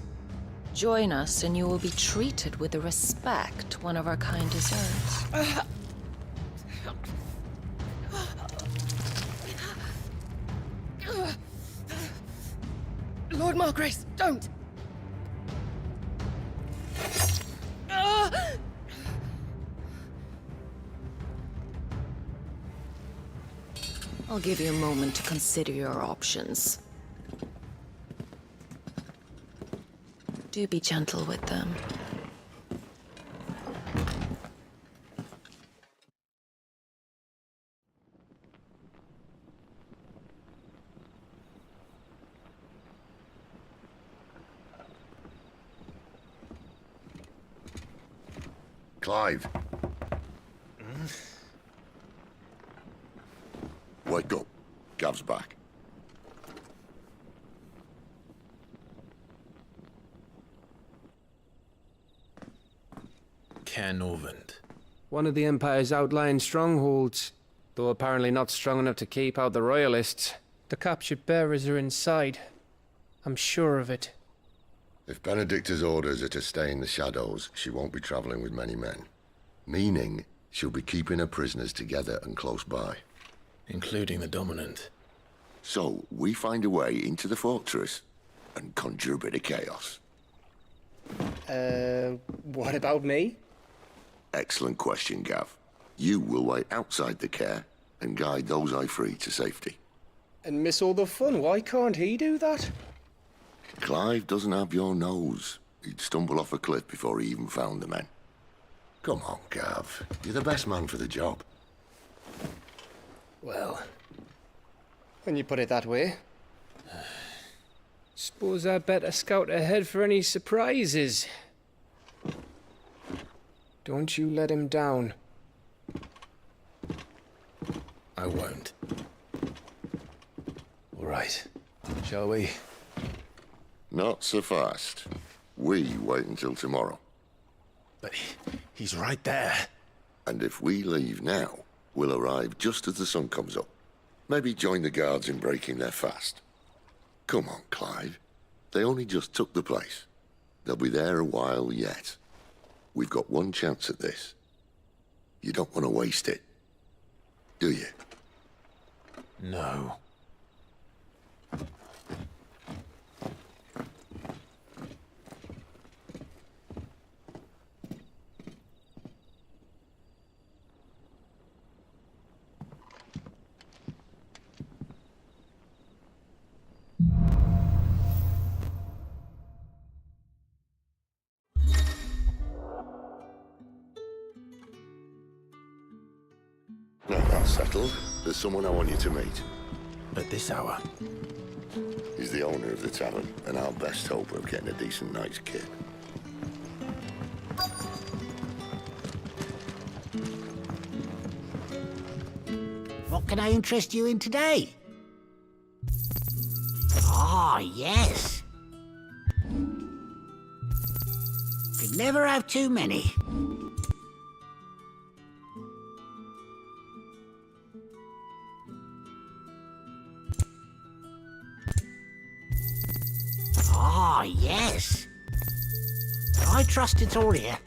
Join us and you will be treated with the respect one of our kind deserves. Lord Margrace, don't! I'll give you a moment to consider your options. Do be gentle with them. Clive. Wake up. Gav's back. Caernarvon. One of the Empire's outlying strongholds, though apparently not strong enough to keep out the Royalists. The captured bearers are inside. I'm sure of it. If Benedicta's orders are to stay in the shadows, she won't be traveling with many men. Meaning, she'll be keeping her prisoners together and close by. Including the Dominant. So, we find a way into the fortress and conjure a bit of chaos. What about me? Excellent question, Gav. You will wait outside the care and guide those I free to safety. And miss all the fun. Why can't he do that? Clive doesn't have your nose. He'd stumble off a cliff before he even found the men. Come on, Gav. You're the best man for the job. Well, when you put it that way. Suppose I'd better scout ahead for any surprises. Don't you let him down. I won't. All right. Shall we? Not so fast. We wait until tomorrow. But he's right there. And if we leave now, we'll arrive just as the sun comes up. Maybe join the guards in breaking their fast. Come on, Clive. They only just took the place. They'll be there a while yet. We've got one chance at this. You don't want to waste it, do you? No. Now that's settled. There's someone I want you to meet. At this hour? He's the owner of the tavern, and our best hope of getting a decent night's kit. can I interest you in today? Ah, yes. Could never have too many. Ah, yes. I trust it's all here.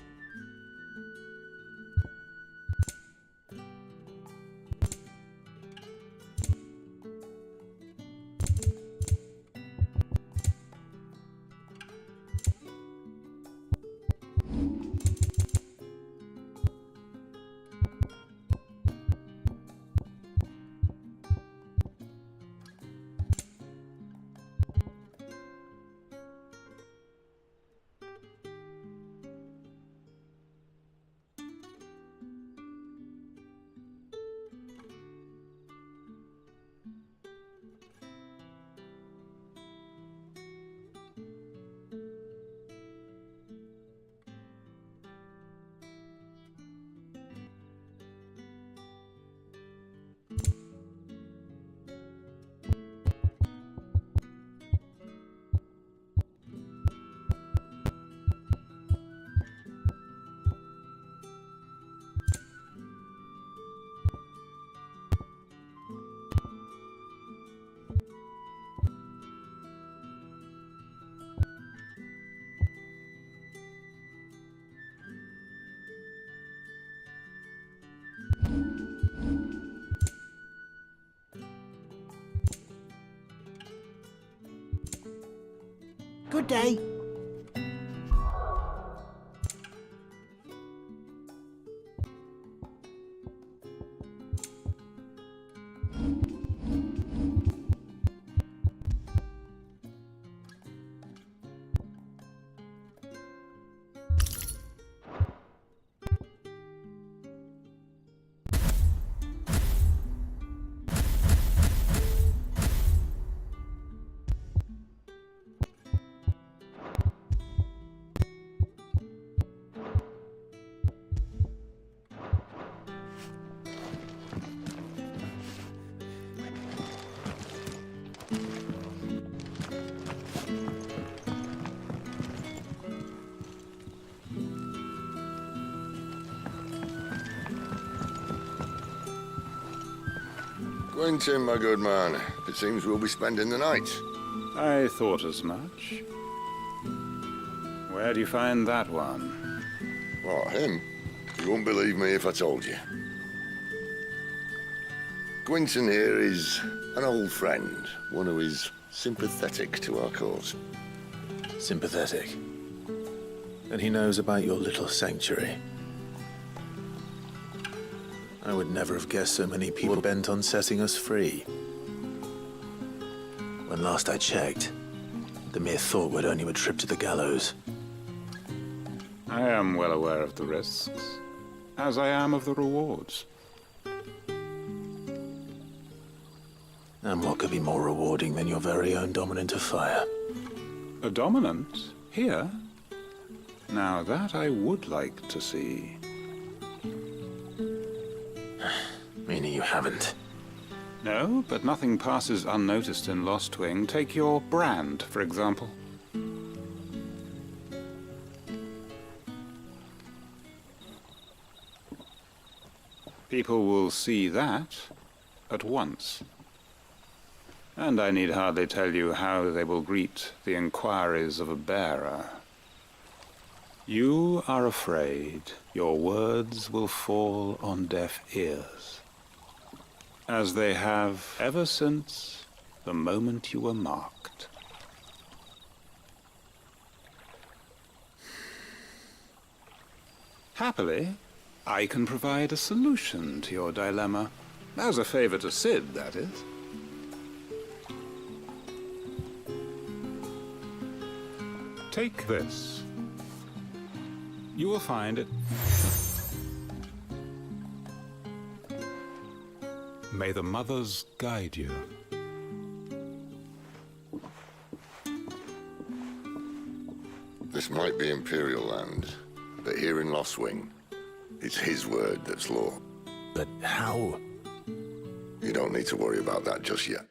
Good day. Quentin, my good man. It seems we'll be spending the night. I thought as much. Where do you find that one? What, him? You won't believe me if I told you. Quentin here is an old friend, one who is sympathetic to our cause. Sympathetic? And he knows about your little sanctuary. I would never have guessed so many people bent on setting us free. When last I checked, the mere thought would earn you a trip to the gallows. I am well aware of the risks, as I am of the rewards. And what could be more rewarding than your very own dominant of fire? A dominant? Here? Now that I would like to see. Meaning you haven't? No, but nothing passes unnoticed in Lostwing. Take your brand, for example. People will see that at once. And I need hardly tell you how they will greet the inquiries of a bearer. You are afraid your words will fall on deaf ears, as they have ever since the moment you were marked. Happily, I can provide a solution to your dilemma. As a favor to Sid, that is. Take this. You will find it. May the mothers guide you. This might be Imperial land, but here in Lostwing, it's his word that's law. But how? You don't need to worry about that just yet.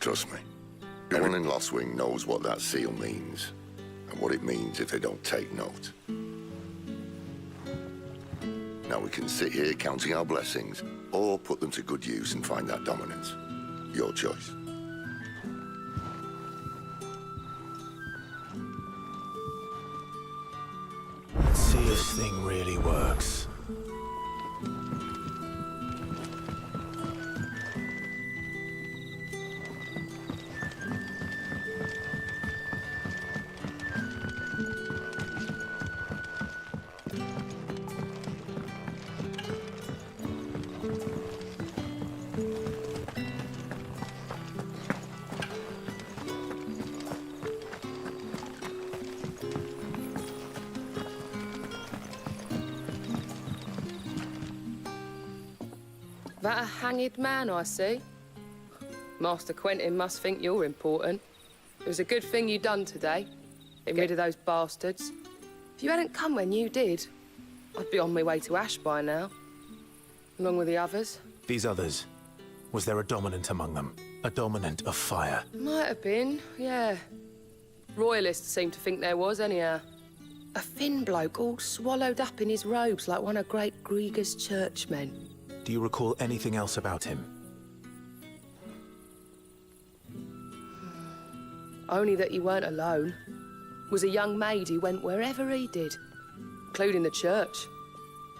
Trust me. Everyone in Lost Wing knows what that seal means, and what it means if they don't take note. Now we can sit here counting our blessings, or put them to good use and find that dominance. Your choice. Let's see if this thing really works. That a hanged man I see? Master Quentin must think you're important. It was a good thing you done today, getting rid of those bastards. If you hadn't come when you did, I'd be on my way to Ash by now, along with the others. These others, was there a dominant among them? A dominant of fire? Might have been, yeah. Royalists seem to think there was, anyhow. A thin bloke all swallowed up in his robes like one of Great Grieger's churchmen. Do you recall anything else about him? Only that he weren't alone. Was a young maid who went wherever he did, including the church,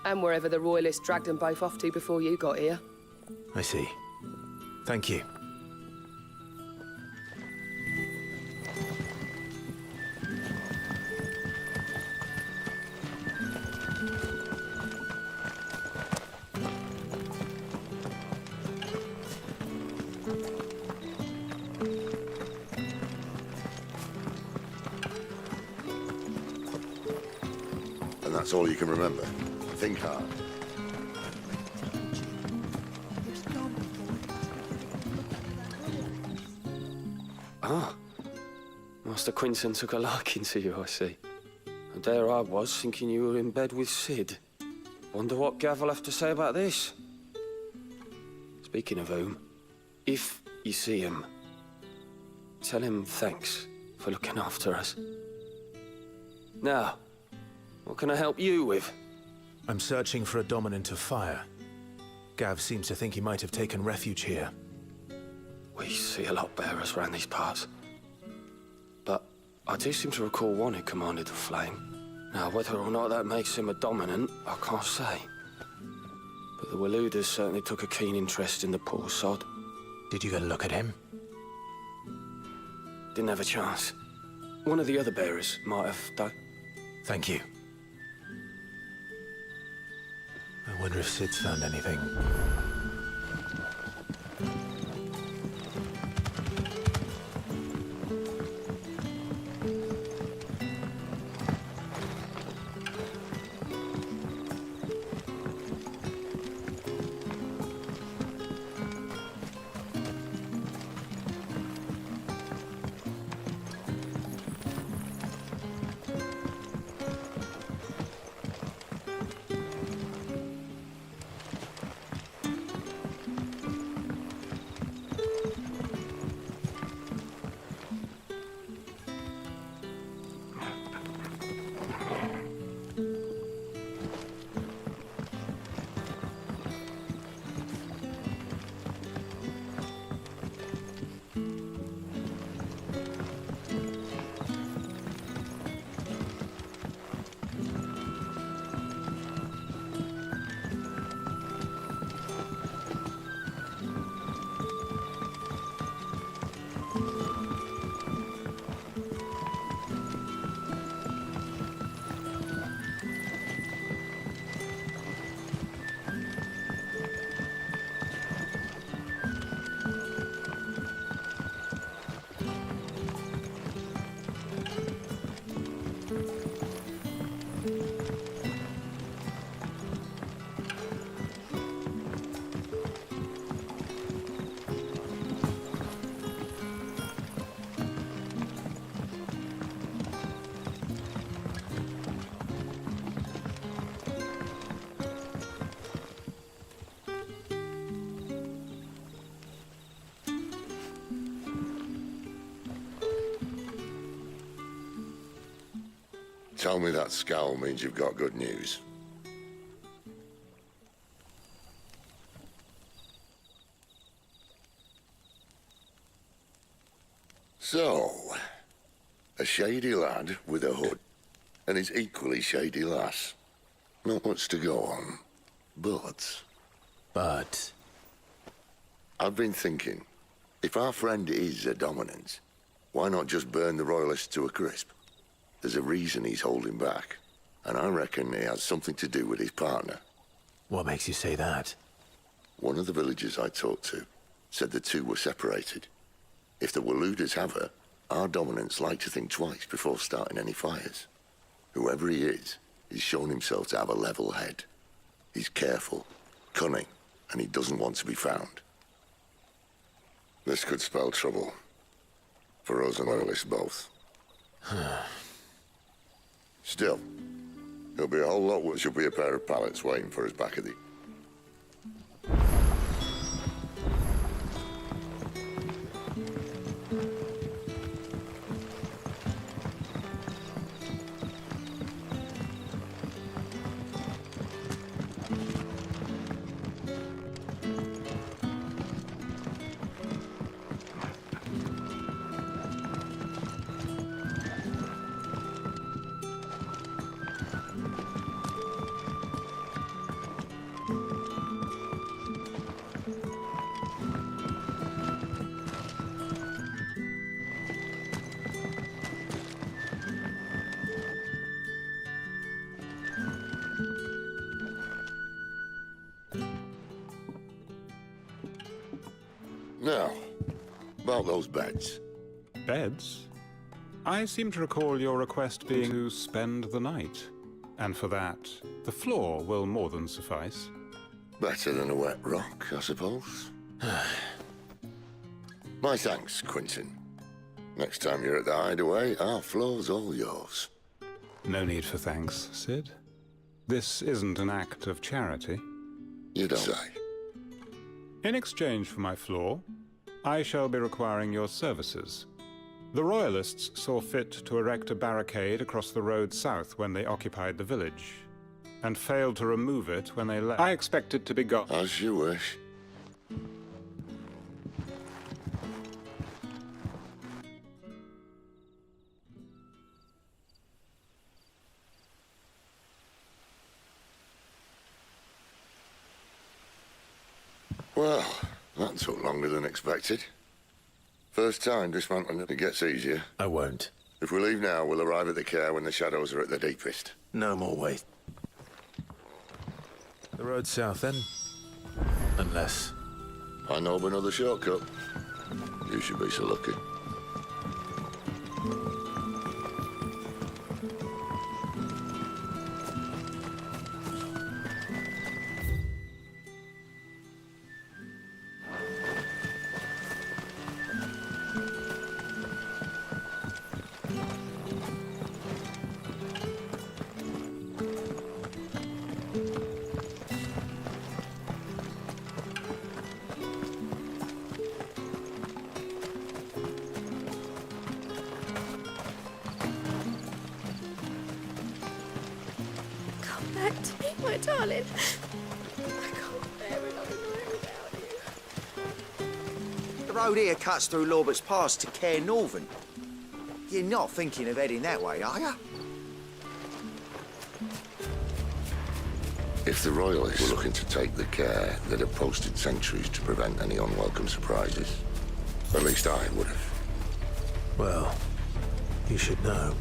and wherever the Royalists dragged them both off to before you got here. I see. Thank you. And that's all you can remember. Think hard. Ah. Master Quinton took a liking to you, I see. And there I was, thinking you were in bed with Sid. Wonder what Gav will have to say about this. Speaking of whom, if you see him, tell him thanks for looking after us. Now, what can I help you with? I'm searching for a dominant of fire. Gav seems to think he might have taken refuge here. We see a lot bearers around these parts. But I do seem to recall one who commanded the flame. Now, whether or not that makes him a dominant, I can't say. But the Waluders certainly took a keen interest in the poor sod. Did you get a look at him? Didn't have a chance. One of the other bearers might have done. Thank you. I wonder if Sid's found anything. Tell me that scowl means you've got good news. So, a shady lad with a hood, and his equally shady lass. Not much to go on, but... I've been thinking, if our friend is a dominant, why not just burn the Royalists to a crisp? There's a reason he's holding back, and I reckon he has something to do with his partner. What makes you say that? One of the villagers I talked to said the two were separated. If the Waluders have her, our dominants like to think twice before starting any fires. Whoever he is, he's shown himself to have a level head. He's careful, cunning, and he doesn't want to be found. This could spell trouble. For us and Loyalists both. Still, there'll be a whole lot which will be a pair of pallets waiting for us back at the... Now, about those beds. Beds? I seem to recall your request being to spend the night. And for that, the floor will more than suffice. Better than a wet rock, I suppose. My thanks, Quinton. Next time you're at the hideaway, our floor's all yours. No need for thanks, Sid. This isn't an act of charity. You don't say. In exchange for my floor, I shall be requiring your services. The Royalists saw fit to erect a barricade across the road south when they occupied the village, and failed to remove it when they left. I expect it to be gone. As you wish. Well, that took longer than expected. First time dismantling it gets easier. I won't. If we leave now, we'll arrive at the care when the shadows are at their deepest. No more wait. The road south, then? Unless... I know of another shortcut. You should be so lucky. Back to me, my darling. I can't bear another night without you. The road here cuts through Lorbert's Pass to Care Northern. You're not thinking of heading that way, are you? If the Royalists were looking to take the care, they'd have posted sentries to prevent any unwelcome surprises. At least I would have. Well, you should know.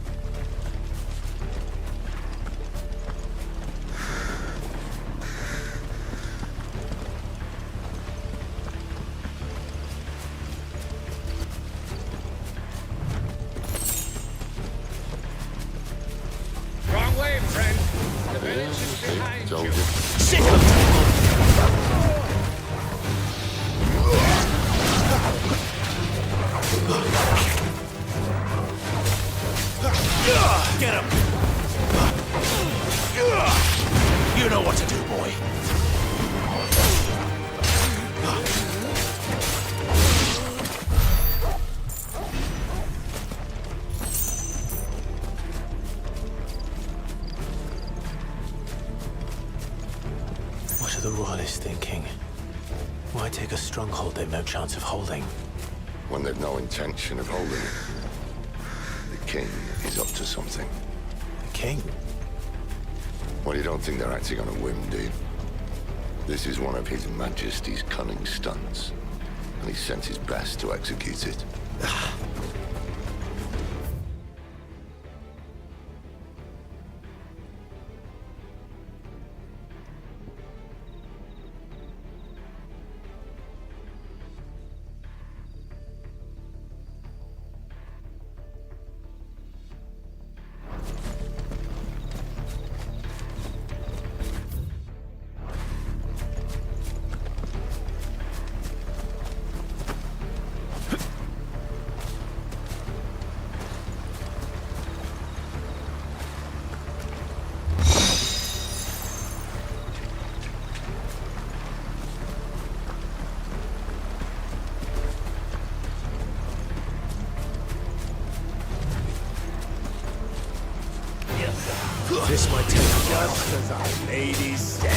Wrong way, friend. The village is behind Told you. you. Sick of Get him! You know what to do, boy. stronghold they've no chance of holding. When they've no intention of holding it. The king is up to something. The king? Well, you don't think they're acting on a whim, do you? This is one of His Majesty's cunning stunts, and he sent his best to execute it. This might take just as our lady said.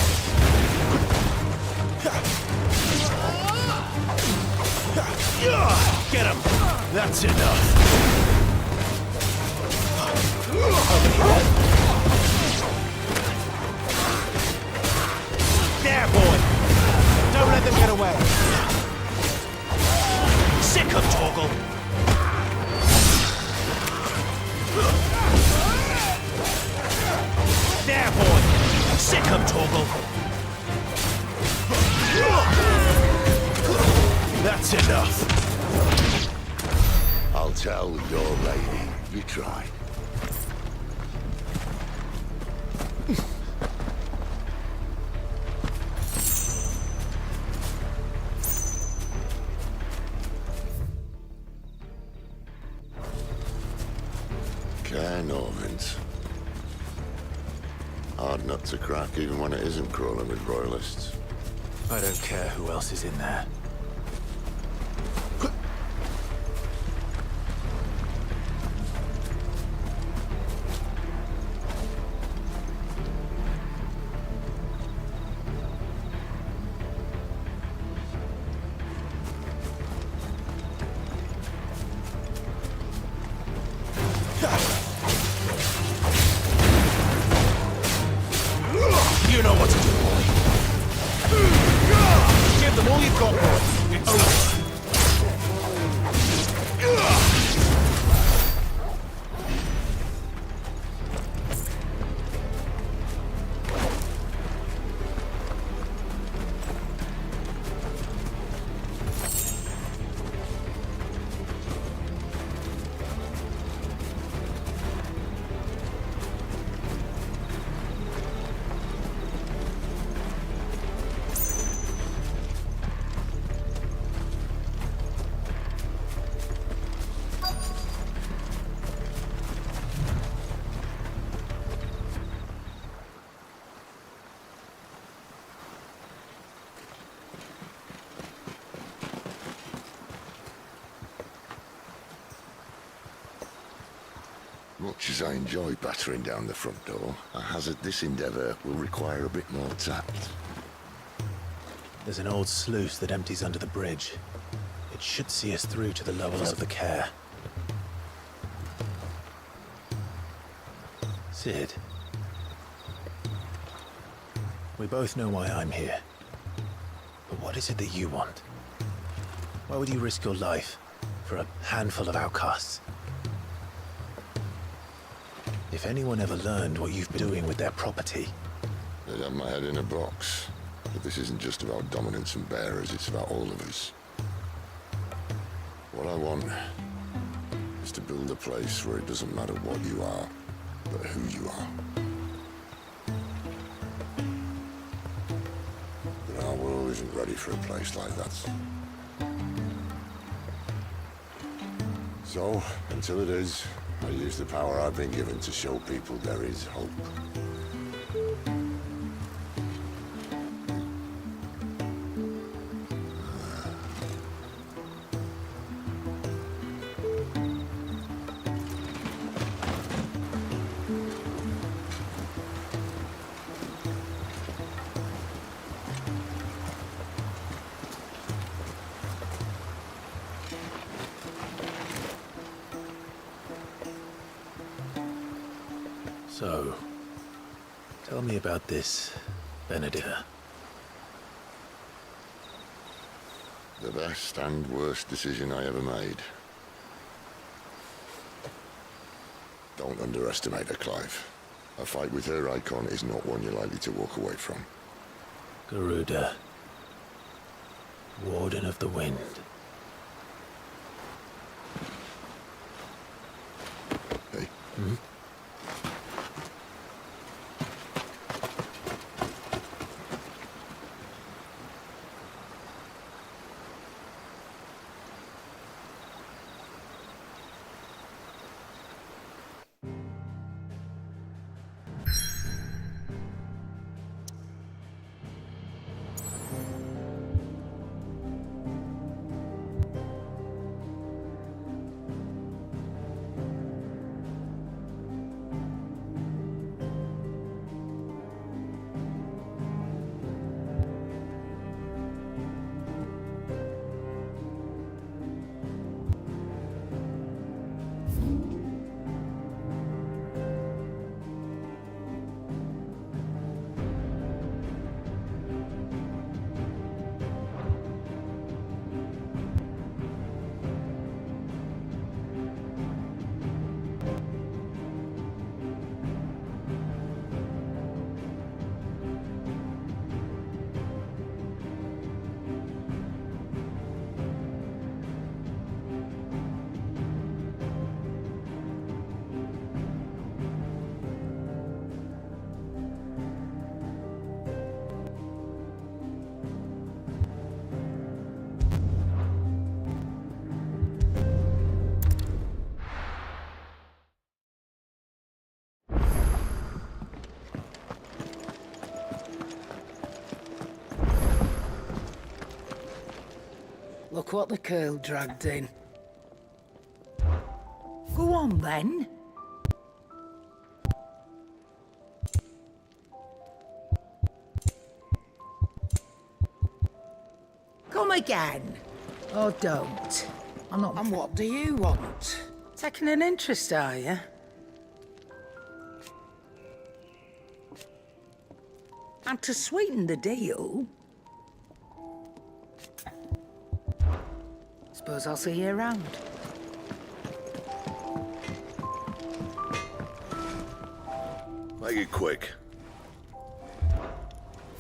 Get him! That's enough! There, boy! Don't let them get away! Sick of Torgal! There, boy! Sick of Torgal! That's enough! I'll tell your lady you tried. Cairnorvins. Hard nut to crack even when it isn't crawling with royalists. I don't care who else is in there. You know what to do, boy. Give them all you've got, boy. It's over. Much as I enjoy battering down the front door, I hazard this endeavour will require a bit more tact. There's an old sluice that empties under the bridge. It should see us through to the levels of the care. Sid. We both know why I'm here. But what is it that you want? Why would you risk your life for a handful of outcasts? If anyone ever learned what you've been doing with their property... They'd have my head in a box. But this isn't just about dominance and bearers, it's about all of us. What I want is to build a place where it doesn't matter what you are, but who you are. But our world isn't ready for a place like that. So, until it is, I use the power I've been given to show people there is hope. So, tell me about this, Benedicta. The best and worst decision I ever made. Don't underestimate her, Clive. A fight with her icon is not one you're likely to walk away from. Garuda. Warden of the Wind. Hey? Hmm? Look what the curl dragged in. Go on, then. Come again. Or don't. I'm not... And what do you want? Taking an interest, are you? And to sweeten the deal... Suppose I'll see you around. Make it quick.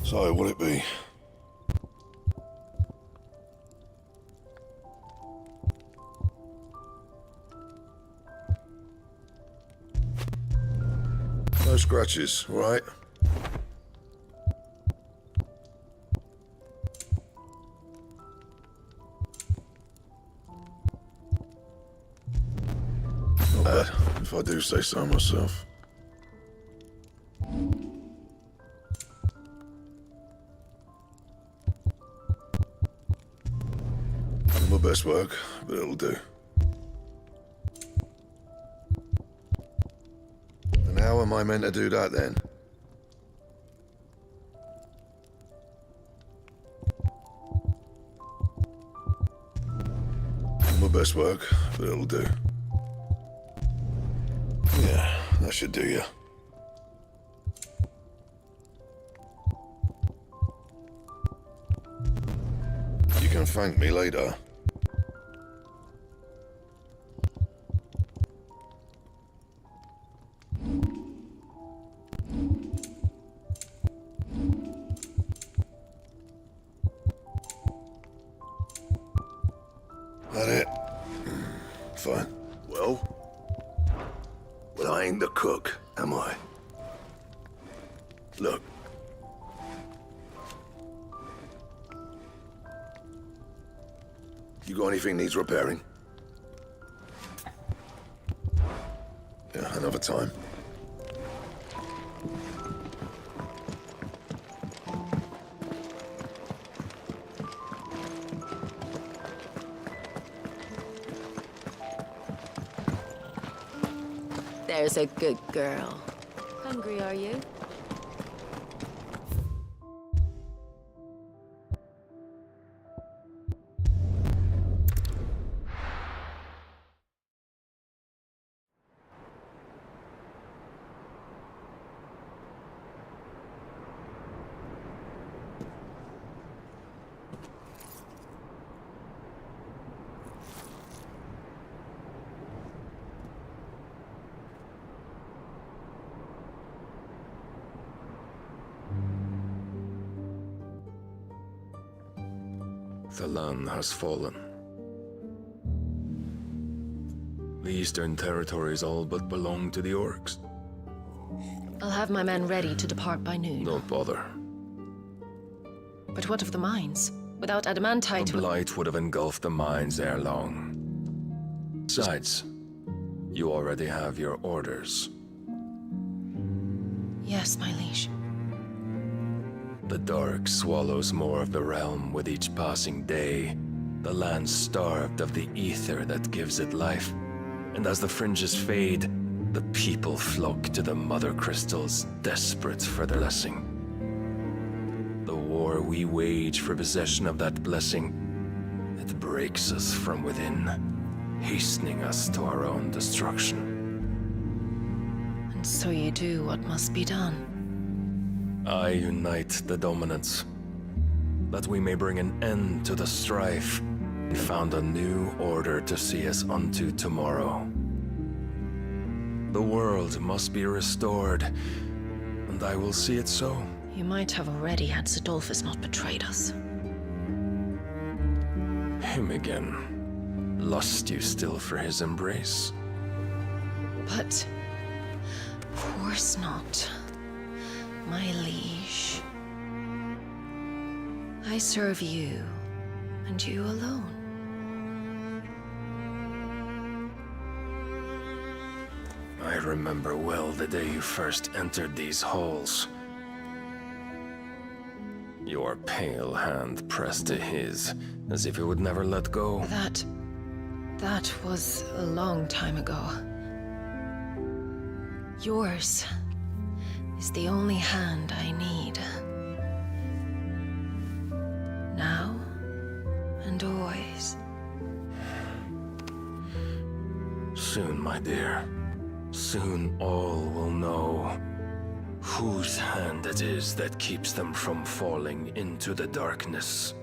So, what'll it be? No scratches, all right? Not bad, if I do say so myself. Not my best work, but it'll do. And how am I meant to do that then? Not my best work, but it'll do. Yeah, that should do you. You can thank me later. That it? Fine. Well, I ain't the cook, am I? Look. You got anything needs repairing? Yeah, another time. There's a good girl. Hungry, are you? The land has fallen. The Eastern territories all but belong to the orcs. I'll have my men ready to depart by noon. Don't bother. But what of the mines? Without adamantite... The blight would have engulfed the mines ere long. Besides, you already have your orders. Yes, my liege. The dark swallows more of the realm with each passing day. The land starved of the ether that gives it life. And as the fringes fade, the people flock to the mother crystals, desperate for their blessing. The war we wage for possession of that blessing, it breaks us from within, hastening us to our own destruction. And so you do what must be done. I unite the dominants, that we may bring an end to the strife, and found a new order to see us unto tomorrow. The world must be restored, and I will see it so. You might have already had Sidolphus not betrayed us. Him again. Lust you still for his embrace? But... of course not. My liege. I serve you, and you alone. I remember well the day you first entered these halls. Your pale hand pressed to his, as if it would never let go. That was a long time ago. Yours is the only hand I need. Now and always. Soon, my dear. Soon all will know whose hand it is that keeps them from falling into the darkness.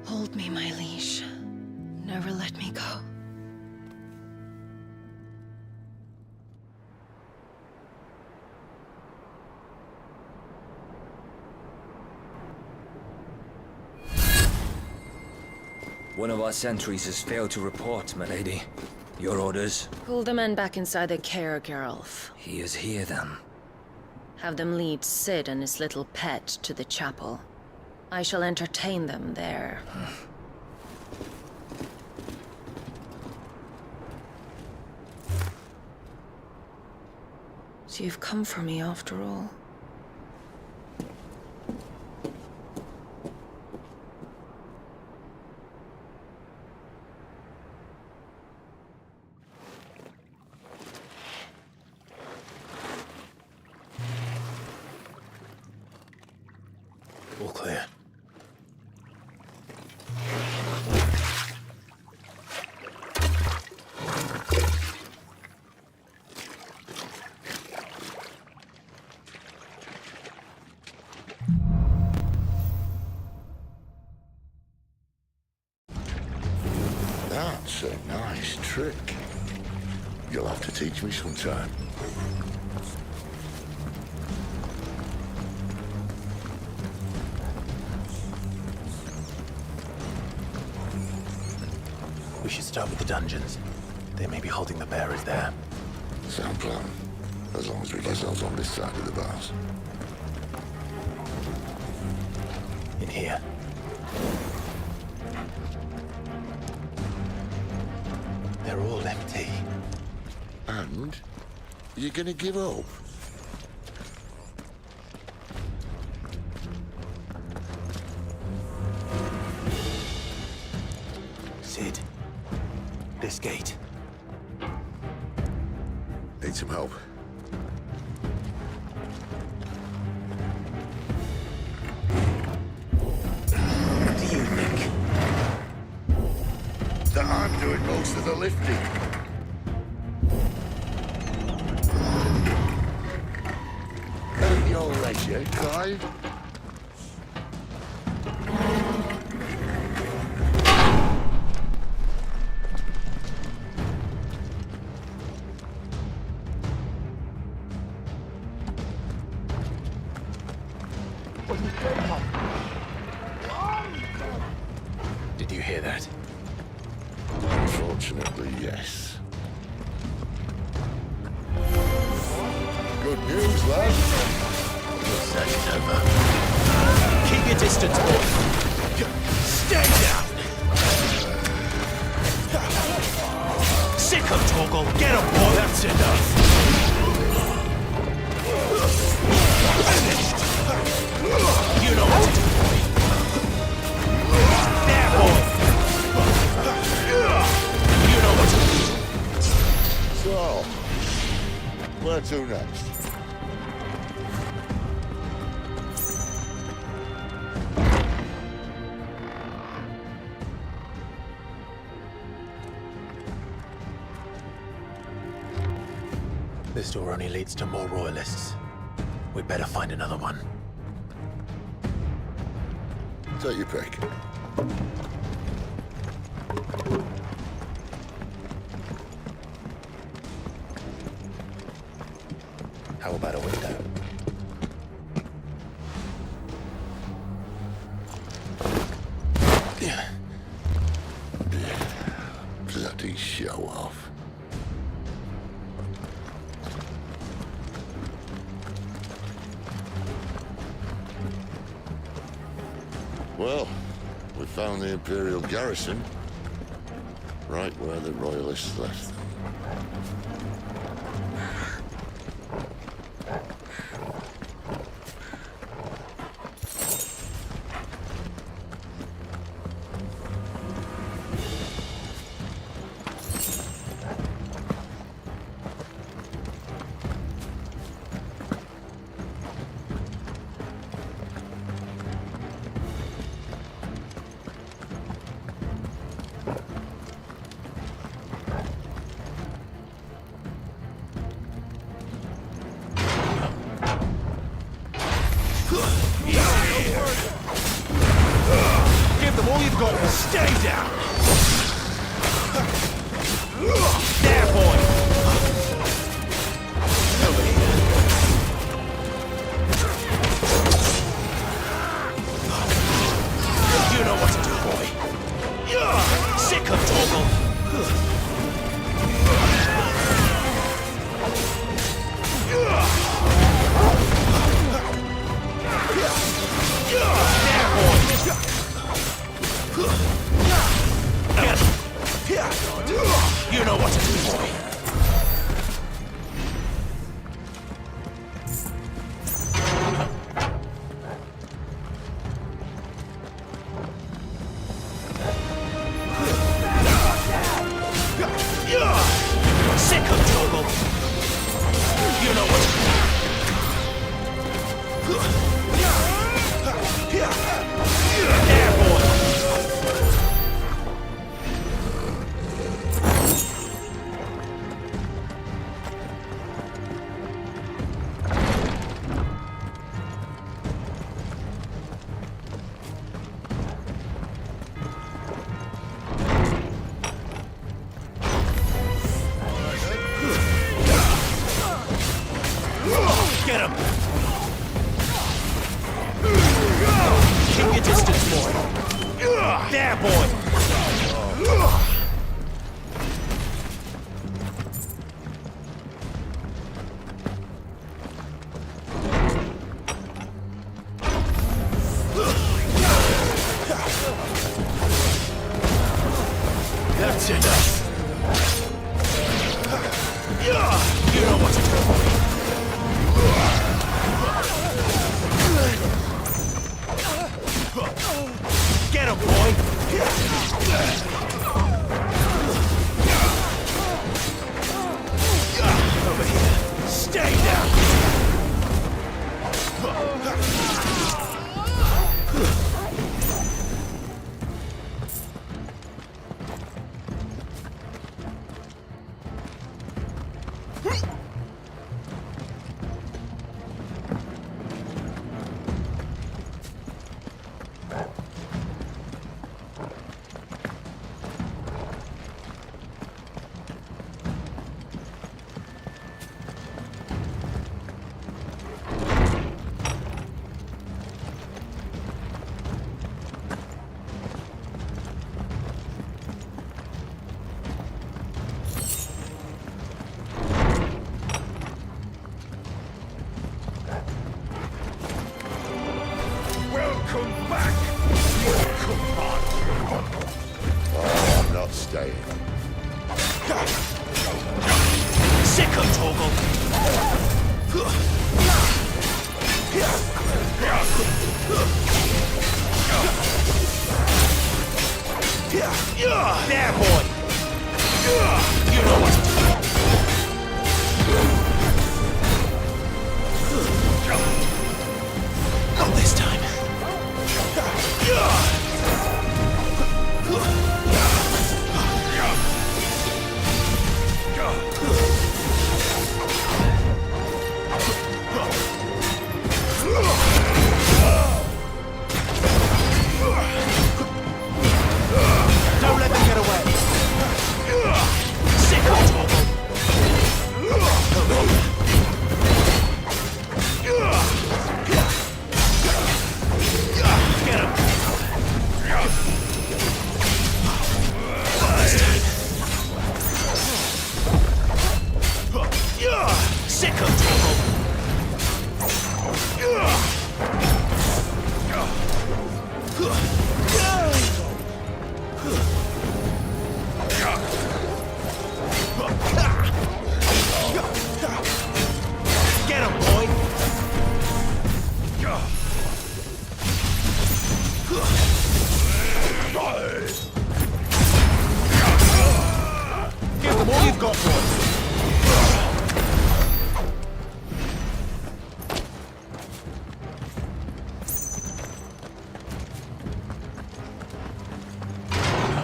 Hold me, my liege. Never let me go. One of our sentries has failed to report, my lady. Your orders? Pull the men back inside their care, Geralf. He is here, then. Have them lead Sid and his little pet to the chapel. I shall entertain them there. So you've come for me after all. All clear. That's a nice trick. You'll have to teach me sometime. We should start with the dungeons. They may be holding the bearers there. Sound plan. As long as we get ourselves on this side of the bars. In here. They're all empty. And? You're gonna give up? Sid. This gate. Need some help. What do you think? That I'm doing most of the lifting. At your leisure, Clive. hear that? Unfortunately, yes. Good news, lad. Your search is over. Keep your distance, boy. Stay down. Sick of Torgal. Get him, boy. That's enough. Finished. You know what to do, boy. There, boy. You know what to do. So, where to next? This door only leads to more royalists. We'd better find another one. Take your pick. How about a window? Bloody show off. Well, we found the Imperial garrison. Right where the Royalists left them. Give them all you've got and stay down! There, boy! Over here. You know what to do, boy. Sick of Torgal! There, boy! You know what to do, boy. Sick of Torgal. You know what to do. There, boy. Get him! Keep your distance, boy. There, boy! That's enough. You know what to do, boy. Get him, boy! Over here. Stay down! staying. Sicko Torgal! There, boy! You know what to do. Not this time. Don't let them get away. Sick of trouble. Get him. Sick of trouble. Get him, boy! Give them all you've got, boy!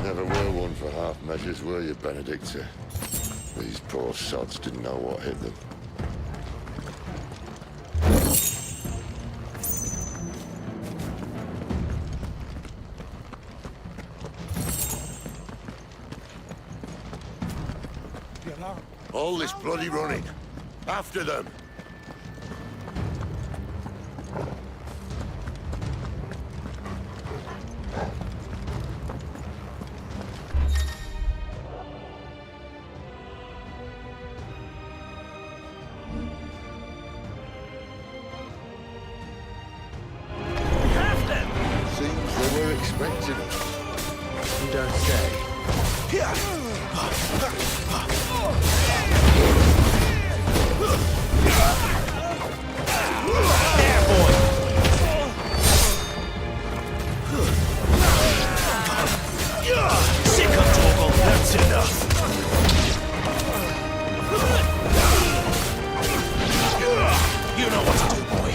Never were one for half measures, were you, Benedicta? These poor sods didn't know what hit them. All this bloody running. After them. Seems they were expecting us. You don't say. There, boy! Sick of Torgal, that's enough! You know what to do, boy.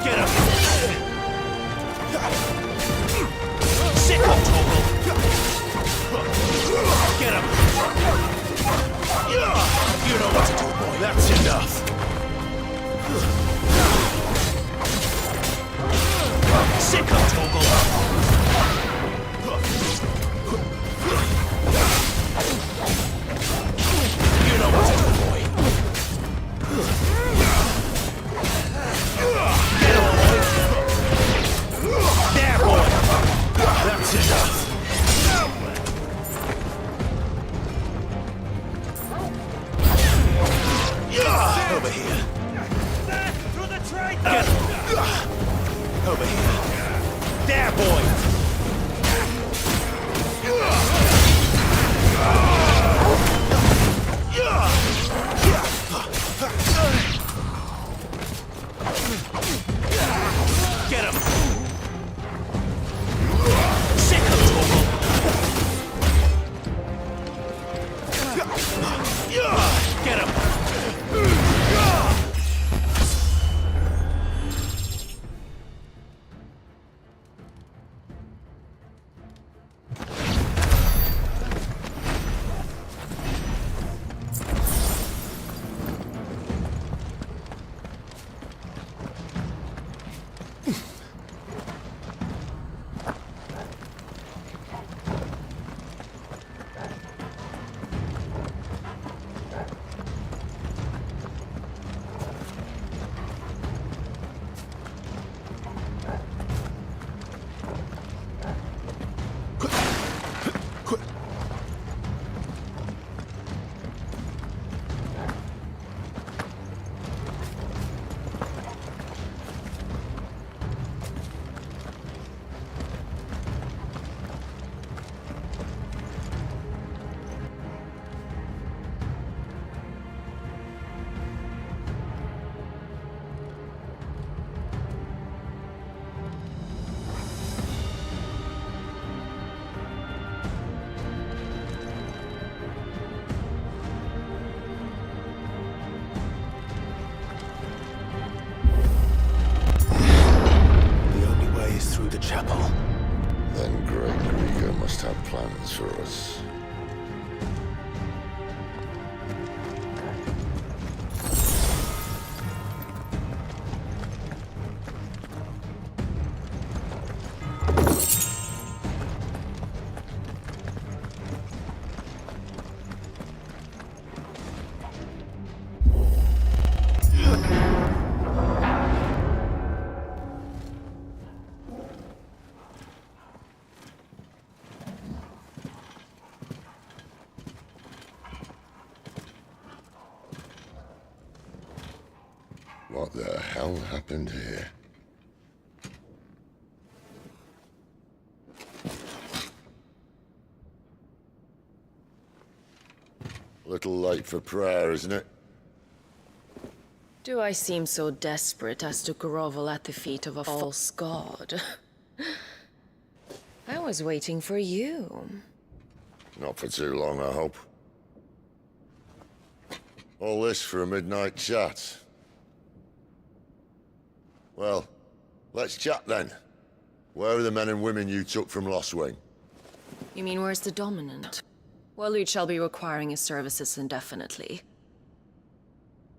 Get him! Sick of Torgal! Get him! You know what to do, boy. That's enough. Sick of Torgal! You know what to do, boy. Get him, boy! There, boy! That's enough. Over here. Get him. Over here. There, boy. Get him. Sick of trouble. Get him. chapel. Then Great Grieger must have plans for us. What the hell happened here? Little late for prayer, isn't it? Do I seem so desperate as to grovel at the feet of a false god? I was waiting for you. Not for too long, I hope. All this for a midnight chat. Well, let's chat then. Where are the men and women you took from Lost Wing? You mean where's the dominant? Well, you shall be requiring his services indefinitely.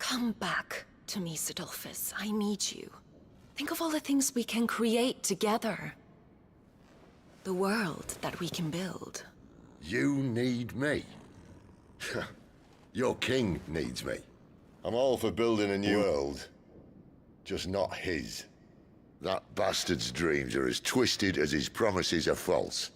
Come back to me, Sidolphus. I need you. Think of all the things we can create together. The world that we can build. You need me? Your king needs me. I'm all for building a new world. Just not his. That bastard's dreams are as twisted as his promises are false.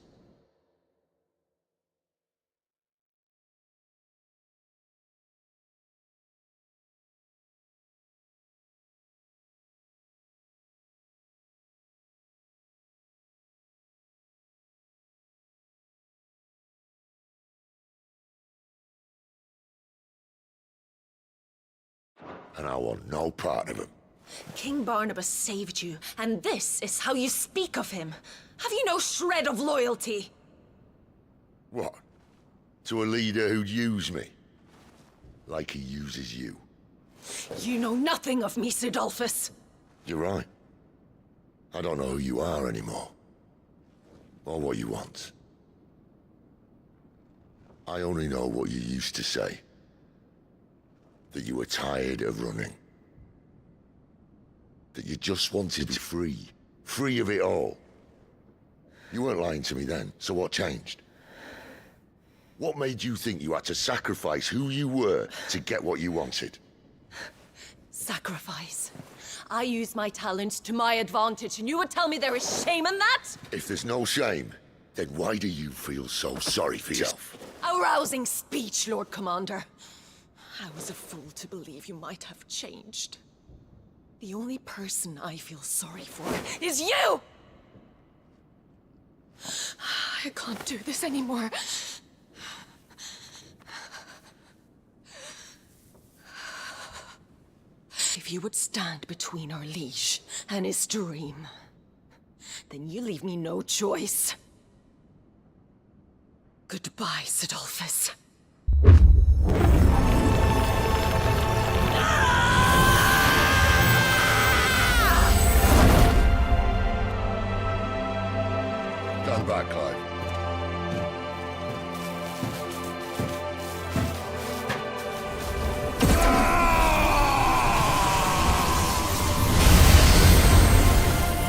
And I want no part of him. King Barnabas saved you, and this is how you speak of him. Have you no shred of loyalty? What? To a leader who'd use me? Like he uses you? You know nothing of me, Sidolphus. You're right. I don't know who you are anymore. Or what you want. I only know what you used to say. That you were tired of running. That you just wanted to be free. Free of it all. You weren't lying to me then, so what changed? What made you think you had to sacrifice who you were to get what you wanted? Sacrifice. I use my talents to my advantage, and you would tell me there is shame in that? If there's no shame, then why do you feel so sorry for yourself? A rousing speech, Lord Commander. I was a fool to believe you might have changed. The only person I feel sorry for is you! I can't do this anymore. If you would stand between our liege and his dream, then you leave me no choice. Goodbye, Sidolphus. Stand back, Clive.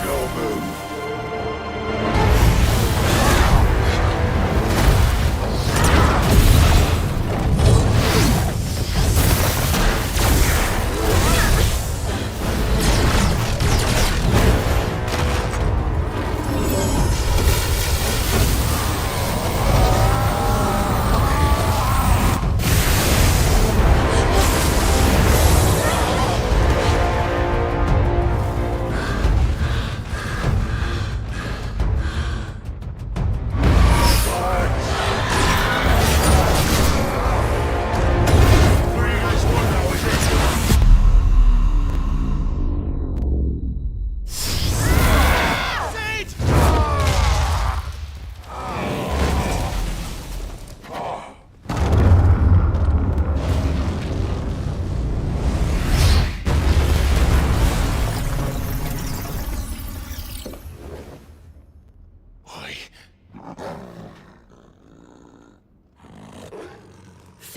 No move.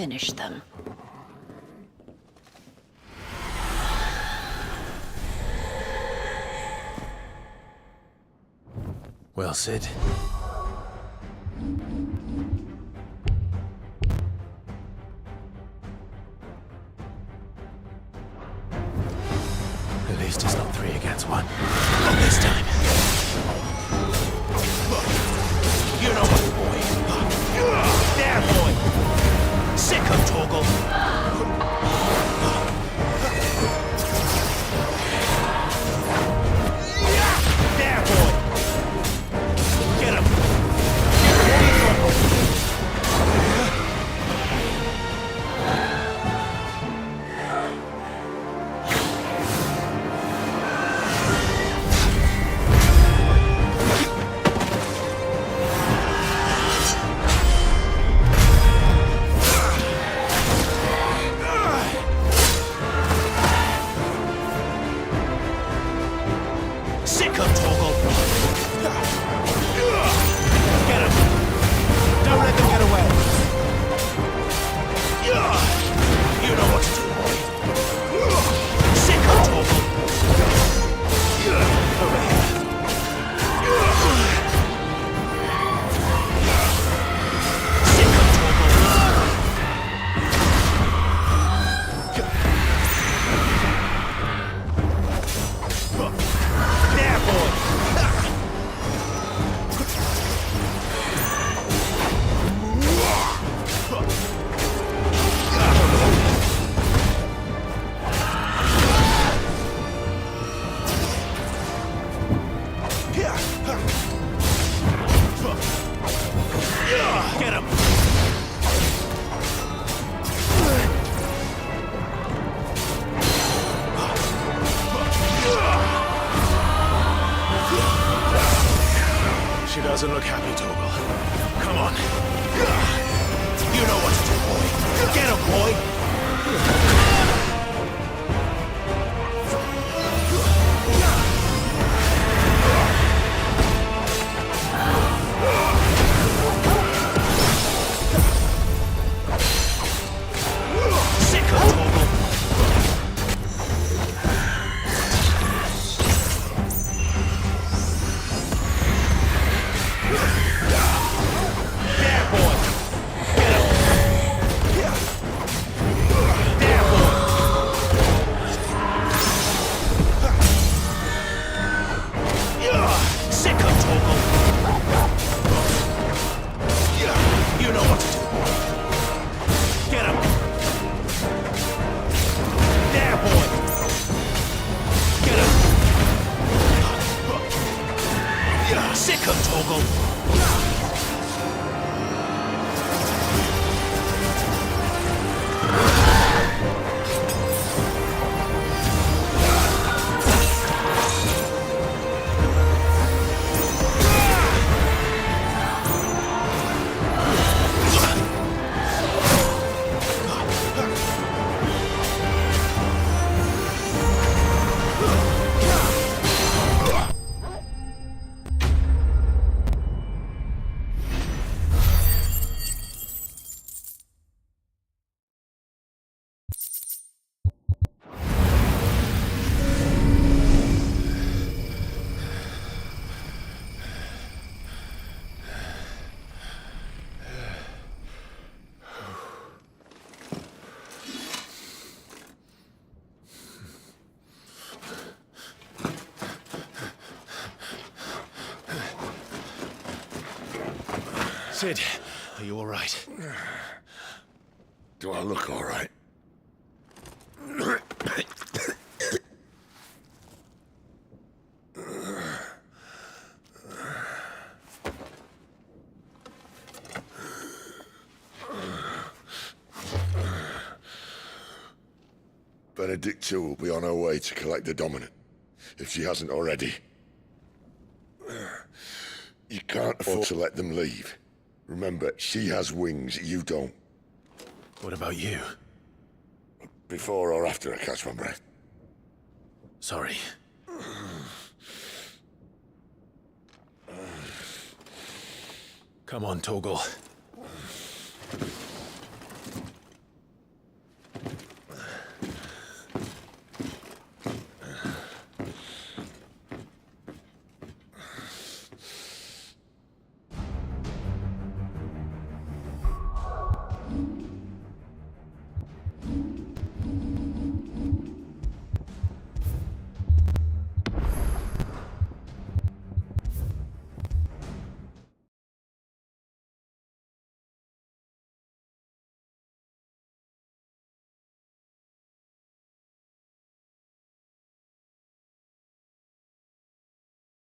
finish them. Well, Sid. At least it's not 3 against 1. Not this time. You know what, boy? There, boy! Sick of Torgal! There, boy! Get him! Sick of Torgal! Get him! Don't let them get away! You know what to do, boy! Sick of Torgal! Over here! Sick of Torgal! There, boy! Get him! She doesn't look happy, Torgal. Come on. You know what to do, boy. Get him, boy! Sick of Torgal! There, boy! Get him! There, boy! Sick of Torgal! You know what to do, boy. Get him! There, boy! Get him! Sick of Torgal! Sid, are you all right? Do I look all right? Benedicta will be on her way to collect the Dominant, if she hasn't already. You can't afford to let them leave. Remember, she has wings, you don't. What about you? Before or after I catch my breath? Sorry. Come on, Torgal.